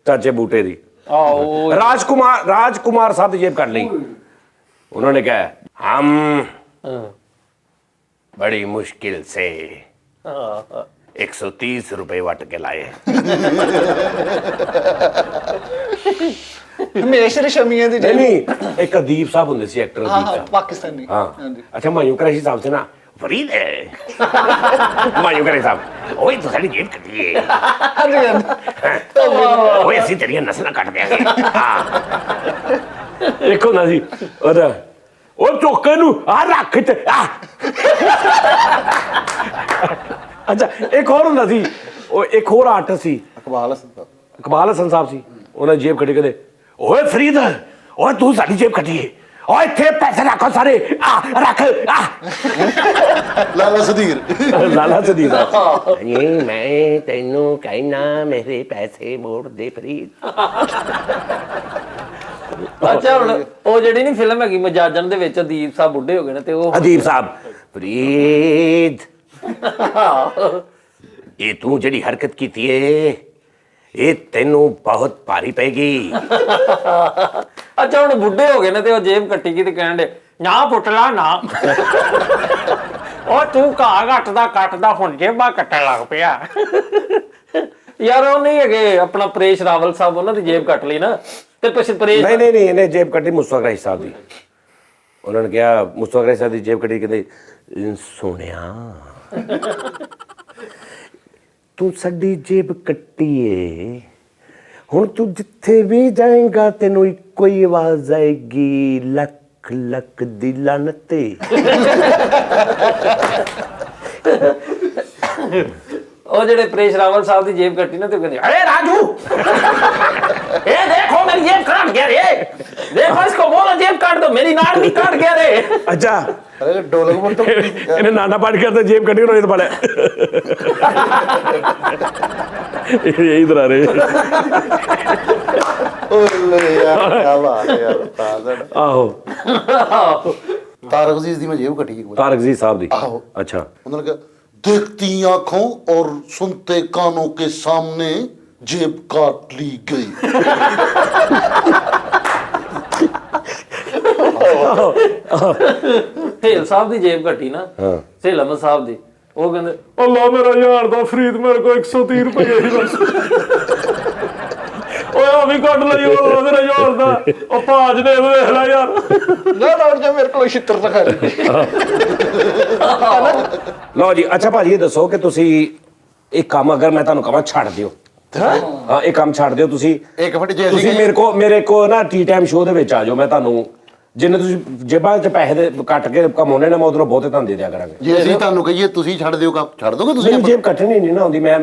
चाचे बूटे दी ਆਹੋ राजकुमार साहब की जेब काट ली उन्होंने कहा हम बड़ी मुश्किल से 130 रुपए वट के लाए ਹਮੇਸ਼ ਰਸ਼ਮੀਆਂ ਦੀ नहीं ਜੇਬ नहीं एक अदीब साहब होंगे सी एक्टर हाँ अदीब हाँ साहब पाकिस्तानी हाँ अच्छा मायूं कुरैशी साहब से ना फरीद है मायूं कुरैशी साहब ओए तो सारी जेब कटी है ओए ऐसी तेरी नस्ल कट देंगे हां देखो ना जी और ਉਹ ਚੋਕੇ ਨੂੰ ਆ ਰੱਖ ਤੇ ਆ ਅੱਛਾ ਇੱਕ ਹੋਰ ਹੁੰਦਾ ਸੀ ਉਹ ਇੱਕ ਹੋਰ ਆਰਟਿਸਟ ਸੀ ਇਕਬਾਲ ਹਸਨ ਸਾਹਿਬ ਸੀ ਉਹਨਾਂ ਜੇਬ ਕੱਢੀ ਕਦੇ ਓਏ ਫਰੀਦ ਓਏ ਤੂੰ ਸਾਡੀ ਜੇਬ ਕੱਢੀਏ ਓਏ ਇੱਥੇ ਪੈਸੇ ਰੱਖੋ ਸਾਰੇ ਆ ਰੱਖ ਆ ਲਾਲਾ ਸੁਧੀਰ ਲਾਲਾ ਸਦੀਕ ਨਹੀਂ ਮੈਂ ਤੈਨੂੰ ਕਹਿਣਾ ਮੇਰੇ ਪੈਸੇ ਮੋੜ ਦੇ ਫਰੀਦ ਅੱਛਾ ਹੁਣ ਉਹ ਜਿਹੜੀ ਨਹੀਂ ਫਿਲਮ ਹੈਗੀ ਮਜਾਜਨ ਦੇ ਵਿੱਚ ਅਦੀਪ ਸਾਹਿਬ ਬੁੱਢੇ ਹੋ ਗਏ ਨੇ ਤੇ ਉਹ ਅਦੀਬ ਸਾਹਿਬ ਫਰੀਦ ਇਹ ਤੂੰ ਜਿਹੜੀ ਹਰਕਤ ਕੀਤੀ ਏ ਇਹ ਤੈਨੂੰ ਬਹੁਤ ਭਾਰੀ ਪੈਗੀ ਅੱਛਾ ਹੁਣ ਬੁੱਢੇ ਹੋ ਗਏ ਨੇ ਤੇ ਉਹ ਜੇਬ ਕੱਟੀ ਕੀ ਤੇ ਕਹਿਣ ਦੇ ਨਾ ਪੁੱਟਲਾ ਨਾ ਉਹ ਤੂੰ ਘਾਹ ਕੱਟਦਾ ਹੁਣ ਜੇਬਾਂ ਕੱਟਣ ਲੱਗ ਪਿਆ ਯਾਰ ਉਹ ਨਹੀਂ ਹੈਗੇ ਆਪਣਾ ਪਰੇਸ਼ ਰਾਵਲ ਸਾਹਿਬ ਉਹਨਾਂ ਦੀ ਜੇਬ ਕੱਟ ਲਈ ਨਾ ਤੇ ਪਰੇਸ਼ ਨਹੀਂ ਇਹਨੇ ਜੇਬ ਕੱਟੀ ਮੁਸਤਫਾ ਕੁਰੈਸ਼ੀ ਸਾਹਿਬ ਦੀ ਉਹਨਾਂ ਨੇ ਕਿਹਾ ਮੁਸਤਫਾ ਕੁਰੈਸ਼ੀ ਸਾਹਿਬ ਦੀ ਜੇਬ ਕੱਟੀ ਕਹਿੰਦੇ ਸੋਹਣਿਆ ਤੂੰ ਸਾਡੀ ਜੇਬ ਕੱਟੀਏ, ਹੁਣ ਤੂੰ ਜਿੱਥੇ ਵੀ ਜਾਏਗਾ ਤੈਨੂੰ ਇੱਕੋ ਹੀ ਆਵਾਜ਼ ਆਏਗੀ, ਲੱਖ ਲੱਖ ਦੀ ਲਾਨਤੇ। ਉਹ ਜਿਹੜੇ ਪ੍ਰੇਸ਼ ਰਾਵਲ ਸਾਹਿਬ ਦੀ ਜੇਬ ਕੱਟੀ ਨਾ ਤੇ ਕਹਿੰਦੇ अरे राजू ये देखो मेरी जेब काट गया रे, देखो इसको बोलो जेब काट दो, मेरी नाड़ भी काट गया रे। ਅੱਛਾ ਅਰੇ ਢੋਲਕ ਮਨ ਤੋਂ ਇਹਨੇ ਨਾਨਾ ਪਾਠ ਕਰਦਾ ਜੇਬ ਕੱਢੀ ਰੋਏ ਤਾਂ ਪੜਿਆ ਇਹ ਇਧਰ ਆ ਰਹੇ ਓਏ ਯਾਰ ਕੀ ਬਾਤ ਹੈ ਯਾਰ ਤਾਜ਼ੜ। ਆਹੋ ਤਾਰਕ ਅਜ਼ੀਜ਼ ਦੀ ਮੈਂ ਜੇਬ ਕੱਟੀ ਇੱਕ ਵਾਰ। ਤਾਰਕ ਜੀ ਸਾਹਿਬ ਦੀ ਆਹੋ। ਅੱਛਾ उन्होंने कहा देखती आंखों और सुनते कानों के सामने जेब काट ली गई। ਸੇਲ ਸਾਹਿਬ ਦੀ ਜੇਬ ਕੱਟੀ ਨਾ, ਹਾਂ। ਸੇਲ ਅਹਿਮਦ ਸਾਹਿਬ ਦੀ, ਉਹ ਕਹਿੰਦੇ ਅੱਲਾ ਮੇਰਾ ਯਾਰ ਦਾ ਫਰੀਦ ਮੇਰੇ ਕੋਲ 130 ਰੁਪਏ ਹੀ ਬਸ। ਓਏ ਆ ਵੀ ਕੱਢ ਲਈ ਉਹ ਮੇਰਾ ਯਾਰ ਦਾ, ਉਹ ਭਾਜ ਨੇ ਵੇਖ ਲੈ ਯਾਰ। ਨਾ ਲੌਟ ਜਾ ਮੇਰੇ ਕੋਲ ਛਿੱਤਰ ਤਾਂ ਖਾ ਲਈ। ਲਓ ਜੀ। ਅੱਛਾ ਭਾਜੀ ਇਹ ਦੱਸੋ ਕਿ ਤੁਸੀਂ ਇਹ ਕੰਮ ਅਗਰ ਮੈਂ ਤੁਹਾਨੂੰ ਕਹਾਂ ਛੱਡ ਦਿਓ, ਹਾਂ ਇਹ ਕੰਮ ਛੱਡ ਦਿਓ ਤੁਸੀਂ, ਇੱਕ ਮਿੰਟ ਜੇ ਤੁਸੀਂ ਮੇਰੇ ਕੋ ਨਾ ਟੀ ਟਾਈਮ ਸ਼ੋਅ ਦੇ ਵਿੱਚ ਆ ਜਾਓ, ਮੈਂ ਤੁਹਾਨੂੰ ਜਿੰਨੇ ਤੁਸੀਂ ਜੇਬਾਂ 'ਚ ਪੈਸੇ ਦੇ ਕੱਟ ਕੇ ਕਮਾਉਣੇ ਨੇ ਮੈਂ ਉਧਰੋਂ ਬਹੁਤੇ ਤੁਹਾਨੂੰ ਦੇ ਦਿਆ ਕਰਾਂਗੇ। ਜੇ ਅਸੀਂ ਤੁਹਾਨੂੰ ਕਹੀਏ ਤੁਸੀਂ ਛੱਡ ਦਿਓ ਕੰਮ, ਛੱਡ ਦੋਗੇ ਤੁਸੀਂ? ਮੈਨੂੰ ਜੇਬ ਕੱਟਣੀ ਨਹੀਂ ਨਾ ਆਉਂਦੀ, ਮੈਂ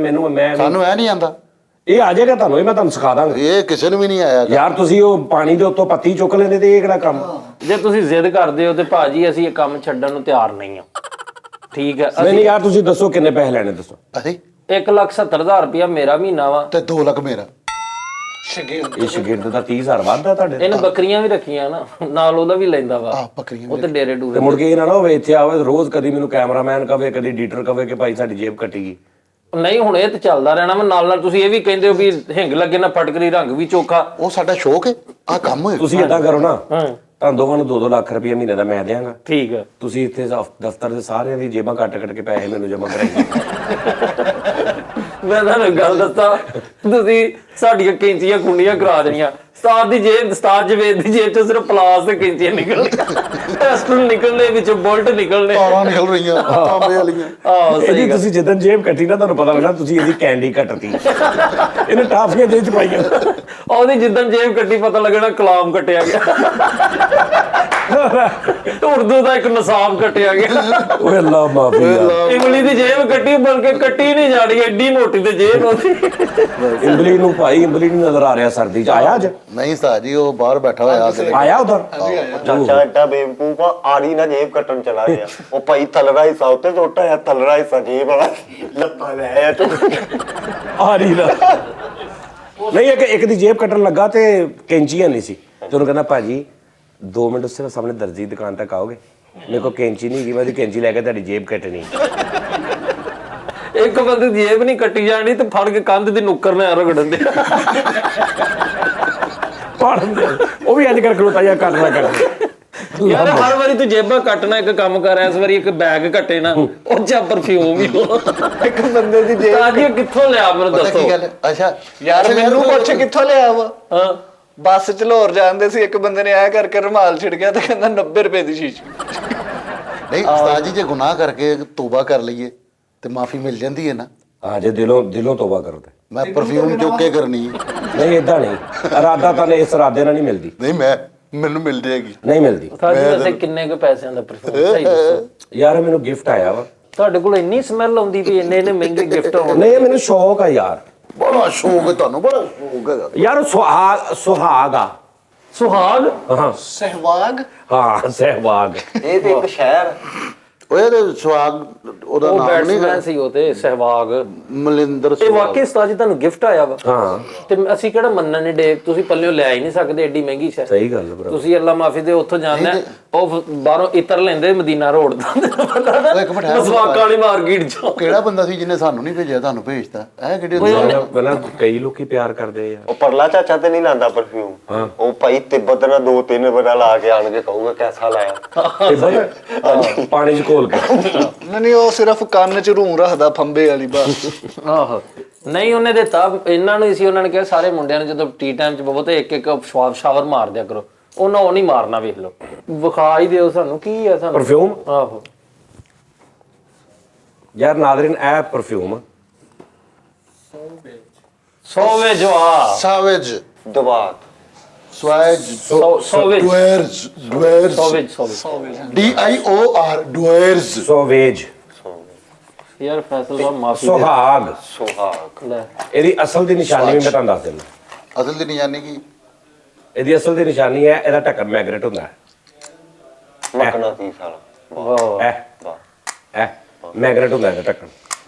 ਸਾਨੂੰ ਐ ਨਹੀਂ ਆਂਦਾ, ਇਹ ਆ ਜਾਏਗਾ ਤੁਹਾਨੂੰ, ਇਹ ਮੈਂ ਤੁਹਾਨੂੰ ਸਿਖਾ ਦਾਂਗਾ। ਇਹ ਕਿਸੇ ਨੂੰ ਵੀ ਨਹੀਂ ਆਇਆ। ਯਾਰ ਤੁਸੀਂ ਉਹ ਪਾਣੀ ਦੇ ਉੱਤੋਂ ਪੱਤੀ ਚੁੱਕ ਲੈਂਦੇ ਤੇ ਇਹ ਕਿਹੜਾ ਕੰਮ? ਜੇ ਤੁਸੀਂ ਜ਼ਿੱਦ ਕਰਦੇ ਹੋ ਤੇ ਭਾਜੀ ਅਸੀਂ ਇਹ ਕੰਮ ਛੱਡਣ ਨੂੰ ਤਿਆਰ ਨਹੀਂ ਆ, ਠੀਕ ਹੈ? ਨਹੀਂ ਯਾਰ ਤੁਸੀਂ ਦੱਸੋ ਕਿੰਨੇ ਪੈਸੇ ਲੈਣੇ ਦੱਸੋ। ਅਸੀਂ 1,70,000 ਰੁਪਇਆ ਮੇਰਾ ਮਹੀਨਾ ਵਾ, ਤੇ 2 ਲੱਖ ਮੇਰਾ। ਇਹ ਸ਼ਗਿਰਦ ਦਾ 30,000 ਵੱਧਦਾ ਤੁਹਾਡੇ ਇਹਨੇ ਬੱਕਰੀਆਂ ਵੀ ਰੱਖੀਆਂ ਨਾ ਨਾਲ, ਉਹਦਾ ਵੀ ਲੈਂਦਾ ਵਾ। ਆਹ ਬੱਕਰੀਆਂ ਉਹ ਤੇ ਡੇਰੇ ਤੇ ਡੂਰੇ। ਮੁੜ ਕੇ ਇਹ ਨਾ ਹੋਵੇ ਇੱਥੇ ਆਵੇ ਰੋਜ਼ ਕਦੀ ਮੈਨੂੰ ਕੈਮਰਾਮੈਨ ਕਵੇ ਕਦੀ ਐਡੀਟਰ ਕਵੇ ਕਿ ਭਾਈ ਸਾਡੀ ਜੇਬ ਕੱਟੀ ਗਈ। ਨਹੀਂ ਹੁਣ ਇਹ ਤੇ ਚੱਲਦਾ ਰਹਿਣਾ ਵਾ, ਨਾਲ ਨਾਲ ਤੁਸੀਂ ਇਹ ਵੀ ਕਹਿੰਦੇ ਹੋ ਵੀ ਹਿੰਗ ਲੱਗੇ ਨਾ ਫਟਕਰੀ, ਰੰਗ ਵੀ ਚੋਖਾ। ਉਹ ਸਾਡਾ ਸ਼ੌਕ ਹੈ, ਆਹ ਕੰਮ ਹੈ। ਤੁਸੀਂ ਏਦਾਂ ਕਰੋ ਨਾ, ਤੁਹਾਨੂੰ ਦੋਵਾਂ ਨੂੰ 2-2 ਲੱਖ ਰੁਪਏ ਮਹੀਨੇ ਦਾ ਮੈਂ ਦਿਆਂਗਾ। ਠੀਕ ਹੈ। ਤੁਸੀਂ ਇੱਥੇ ਦਫ਼ਤਰ ਦੇ ਸਾਰਿਆਂ ਦੀ ਜੇਬਾਂ ਕੱਟ ਕੇ ਪੈਸੇ ਮੈਨੂੰ ਜਮ੍ਹਾਂ ਕਰਾਈਏ। ਮੈਂ ਤੁਹਾਨੂੰ ਗੱਲ ਦੱਸਾਂ, ਤੁਸੀਂ ਸਾਡੀਆਂ ਕੈਂਚੀਆਂ ਕੁੰਡੀਆਂ ਕਰਾ ਦੇਣੀਆਂ। ਉਸਤਾਦ ਜਵੇਦ ਦੀ ਜੇਬ ਤੋਂ ਸਿਰਫ ਪਲਾਸ ਤੇ ਕੈਂਚੀਆਂ ਨਿਕਲਣੀਆਂ, ਟੈਸਟਲ ਨਿਕਲਣੇ, ਵਿੱਚੋਂ ਬੁਲਟ ਨਿਕਲਣੇ। ਤਾਰਾਂ ਨਿਕਲ ਰਹੀਆਂ ਤਾਂਬੇ ਵਾਲੀਆਂ। ਆਹੋ ਸਹੀ ਇਹਦੀ ਗੱਲ। ਤੁਸੀਂ ਜਦੋਂ ਜੇਬ ਕੱਟੀ ਨਾ ਤੁਹਾਨੂੰ ਪਤਾ ਲੱਗਣਾ ਤੁਸੀਂ ਇਹਦੀ ਕੈਂਡੀ ਕੱਟਤੀ, ਇਹਨੇ ਟਾਫੀਆਂ ਜੇਬ 'ਚ ਪਾਈਆਂ। ਉਹਦੀ ਜਿੱਦਣ ਜੇਬ ਕੱਟੀ ਪਤਾ ਲੱਗਣਾ ਕਲਾਮ ਕੱਟਿਆ ਗਿਆ, ਉਰਦੂ ਦਾ ਇੱਕ ਨਿਸਾਬ ਕੱਟਿਆ ਗਿਆ। ਓਏ ਅੱਲਾ ਮਾਫੀ ਯਾਰ, ਇਮਲੀ ਦੀ ਜੇਬ ਕੱਟੀ, ਬਲਕਿ ਕੱਟੀ ਨਹੀਂ ਜਾਣੀ, ਐਡੀ ਮੋਟੀ ਤੇ ਜੇਬ ਉਹਦੀ। ਇੰਬਲੀ ਨੂੰ ਭਾਈ ਇੰਬਲੀ ਨਹੀਂ ਨਜ਼ਰ ਆ ਰਿਹਾ ਸਰਦੀ 'ਚ। ਆਇਆ ਅੱਜ? ਨਹੀਂ ਸਾਜੀ ਉਹ ਬਾਹਰ ਬੈਠਾ ਹੋਇਆ ਸੀ। ਆਇਆ ਉਧਰ? ਚਾਚਾ ਐਡਾ ਬੇਵਕੂਫ ਆ, ਆੜੀ ਨਾ ਜੇਬ ਕੱਟਣ ਚਲਾ ਗਿਆ। ਉਹ ਭਾਈ ਤਲਰਾ ਹਿੱਸਾ ਉੱਤੇ ਸੁੱਟਾ ਆ, ਤਲਰਾ ਹਿੱਸਾ ਜੇਬ ਵਾਲਾ ਲੱਤਾਂ ਲੈ ਆਇਆ ਤੂੰ। ਆ ਰਹੀ ਨਾ ਨਹੀਂ ਇੱਕ ਦੀ ਜੇਬ ਕੱਟਣ ਲੱਗਾ ਤੇ ਕੈਂਚੀਆਂ ਨਹੀਂ ਸੀ, ਤੇ ਉਹਨੂੰ ਕਹਿੰਦਾ ਭਾਜੀ 2 ਮਿੰਟ ਉਸੇ ਸਾਹਮਣੇ ਦਰਜੀ ਦੁਕਾਨ ਤੱਕ ਆਓਗੇ, ਮੇਰੇ ਕੋਲ ਕੈਂਚੀ ਨਹੀਂ ਹੈਗੀ, ਮੈਂ ਉਹਦੀ ਕੈਂਚੀ ਲੈ ਕੇ ਤੁਹਾਡੀ ਜੇਬ ਕੱਟਣੀ। ਇੱਕ ਬੰਦੇ ਦੀ ਜੇਬ ਨਹੀਂ ਕੱਟੀ ਜਾਣੀ ਤੇ ਫੜ ਕੇ ਕੰਧ ਦੀ ਨੁੱਕਰ ਨਾਲ ਰਗੜਨ ਦੇ। ਉਹ ਵੀ ਅੱਜ ਕਰ ਖਲੋਤਾ ਜਾਂ ਕੱਟਣਾ ਯਾਰ ਹਰ ਵਾਰੀ ਤੂੰ ਜੇਬਾਂ ਕੱਟਣਾ ਇੱਕ ਕੰਮ ਕਰ, ਇਸ ਵਾਰੀ ਇੱਕ ਬੈਗ ਕੱਟੇ ਨਾ, ਉਹ ਚ ਪਰਫਿਊਮ ਹੀ ਹੋ। ਇੱਕ ਬੰਦੇ ਦੀ ਜੇਬ ਤਾਂ ਜੀ ਕਿੱਥੋਂ ਲਿਆ ਮੈਨੂੰ ਪਤਾ ਦੱਸੋ। ਕੀ ਗੱਲ ਹੈ? ਅੱਛਾ ਯਾਰ ਮੈਨੂੰ ਪੁੱਛ ਕਿੱਥੋਂ ਲਿਆ ਵਾ? ਹਾਂ ਬੱਸ ਚ ਲਾਹੌਰ ਜਾਂਦੇ ਸੀ, ਇੱਕ ਬੰਦੇ ਨੇ ਐ ਕਰਕੇ ਰੁਮਾਲ ਛਿੜ ਗਿਆ ਤੇ ਕਹਿੰਦਾ 90 ਰੁਪਏ ਦੀ ਸ਼ੀਸ਼ੀ। ਨਹੀਂ ਉਸਤਾਦ ਜੀ, ਜੇ ਗੁਨਾਹ ਕਰਕੇ ਤੋਬਾ ਕਰ ਲਈਏ ਤੇ ਮਾਫੀ ਮਿਲ ਜਾਂਦੀ ਹੈ ਨਾ। ਹਾਂ ਜੇ ਦਿਲੋਂ ਤੋਬਾ ਕਰੋ ਤੇ। ਮੈਂ ਪਰਫਿਊਮ ਚੁੱਕ ਕੇ ਕਰਨੀ ਹੈ। ਨਹੀਂ ਏਦਾਂ ਨਹੀਂ, ਇਰਾਦਾ ਤਾਂ ਇਸ ਇਰਾਦੇ ਨਾਲ ਨਹੀਂ ਮਿਲਦੀ, ਨਹੀਂ ਮੈਨੂੰ ਮਿਲ ਜਾਏਗੀ। ਨਹੀਂ ਮਿਲਦੀ। ਸਾਡੀ ਵੈਸੇ ਕਿੰਨੇ ਕੁ ਪੈਸਿਆਂ ਦਾ ਪਰਫਿਊਮ ਸਹੀ ਦੱਸੋ? ਯਾਰ ਮੈਨੂੰ ਗਿਫਟ ਆਇਆ ਵਾ। ਤੁਹਾਡੇ ਕੋਲ ਇੰਨੀ ਸਮੈਲ ਆਉਂਦੀ ਵੀ ਇੰਨੇ ਮਹਿੰਗੇ ਗਿਫਟ ਹੋਣ। ਨਹੀਂ ਮੈਨੂੰ ਸ਼ੌਕ ਆ ਯਾਰ, ਬੜਾ ਸ਼ੌਕ ਹੈ ਤੁਹਾਨੂੰ, ਬੜਾ ਸ਼ੌਕ ਹੈਗਾ। ਯਾਰ ਸੁਹਾਗ ਆ। ਸੁਹਾਗ? ਹਾਂ ਸਹਿਵਾਗ? ਹਾਂ ਸਹਿਵਾਗ। ਇਹ ਤੇ ਇੱਕ ਸ਼ਹਿਰ ਓਏ ਤੇ ਸਵਾਗ ਉਹਦਾ ਉਹ ਨਾਮ ਨਹੀਂ ਬੈਟਸਮੈਨ ਸੀ ਉਹ ਤੇ ਸਹਿਵਾਗ। ਮਲਿੰਦਰ ਇਹ ਸਵਾਗ। ਵਾਕਈ ਉਸਤਾਦ ਜੀ ਤੁਹਾਨੂੰ ਗਿਫਟ ਆਇਆ ਵਾ? ਹਾਂ ਤੇ ਅਸੀਂ ਕਿਹੜਾ ਮੰਨਣ ਨਹੀਂ ਡੇ, ਤੁਸੀਂ ਪੱਲਿਓ ਲੈ ਹੀ ਨਹੀਂ ਸਕਦੇ ਏਡੀ ਮਹਿੰਗੀ ਸ਼ੈ। ਸਹੀ ਗੱਲ ਹੈ ਭਰਾ। ਤੁਸੀਂ ਅੱਲਾ ਮਾਫੀ ਦੇ ਉੱਥੋਂ ਜਾਂਦੇ ਉਹ ਬਾਹਰੋਂ ਇਤਰ ਲੈਂਦੇ ਮਦੀਨਾ ਰੋਡ ਦਾ, ਇੱਕ ਮਿੰਟ ਹੈ, ਮਸਵਾਕਾਂ ਵਾਲੀ ਮਾਰਕੀਟ ਚੋਂ। ਕਿਹੜਾ ਬੰਦਾ ਸੀ ਜਿਹਨੇ ਸਾਨੂੰ ਨਹੀਂ ਭੇਜਿਆ, ਤੁਹਾਨੂੰ ਭੇਜਤਾ? ਇਹ ਕਿਹੜੇ ਪਹਿਲਾਂ ਕਈ ਲੋਕੀ ਪਿਆਰ ਕਰਦੇ ਯਾਰ। ਉਹ ਪਰਲਾ ਚਾਚਾ ਤੇ ਨਹੀਂ ਲਾਂਦਾ ਪਰਫਿਊਮ, ਉਹ ਭਾਈ ਤਿੱਬਤ ਨਾਲ 2-3 ਵਾਰ ਲਾ ਕੇ ਆਣ ਕੇ ਕਹੂਗਾ ਕੈਸਾ ਲਾਇਆ। ਪਾਣੀ 'ਚ ਘੋਲ ਕੇ। ਨਹੀਂ ਉਹ ਸਿਰਫ ਕੰਨ ਚ ਰੂੰ ਰੱਖਦਾ ਫੰਬੇ ਵਾਲੀ ਬਸ। ਆਹੋ ਨਹੀਂ ਉਹਨੇ ਦਿੱਤਾ ਇਹਨਾਂ ਨੂੰ ਸੀ, ਉਹਨਾਂ ਨੇ ਕਿਹਾ ਸਾਰੇ ਮੁੰਡਿਆਂ ਨੂੰ ਜਦੋਂ ਟੀ ਟਾਈਮ ਚ ਬਵੋ ਤੇ ਇੱਕ ਸ਼ਾਵਰ ਮਾਰ ਦਿਆ ਕਰੋ। ਉਹਨਾਂ ਉਹ ਨਹੀਂ ਮਾਰਨਾ, ਵੇਖ ਲਓ ਵਿਖਾ ਹੀ ਦਿਓ ਸਾਨੂੰ ਕੀ ਹੈ ਸਾਨੂੰ ਪਰਫਿਊਮ? ਆਹੋ ਯਾਰ ਨਾਜ਼ਰੀਨ ਇਹ ਪਰਫਿਊਮ ਸੋਵੇ ਜਵਾ ਸਾਵੇਜ ਦਬਾਤ ਸਵਾਜ ਸੋਵੇਜ ਡੁਅਰਸ ਸੋਵੇਜ DIOR ਡੁਅਰਸ ਸੋਵੇਜ ਯਾਰ ਫੈਸਲ ਸਾਹਿਬ ਮਾਫੀ ਸੁਹਾਗ ਸੁਹਾਗ ਲੈ ਇਹਦੀ ਅਸਲ ਦੀ ਨਿਸ਼ਾਨੀ ਵੀ ਮੈਂ ਤੁਹਾਨੂੰ ਦੱਸ ਦਿੰਦਾ। ਅਸਲ ਦੀ ਨਹੀਂ ਜਾਣੀ ਕਿ ਇਹਦੀ ਅਸਲ ਦੀ ਨਿਸ਼ਾਨੀ ਹੈ ਇਹਦਾ ਢੱਕਣ ਮੈਗਨੇਟ ਹੁੰਦਾ ਹੈ। ਮਕਨਾਤੀਸ ਵਾਲਾ ਵਾਹ ਇਹ ਮੈਗਨੇਟ ਹੁੰਦਾ ਇਹਦਾ ਢੱਕਣ।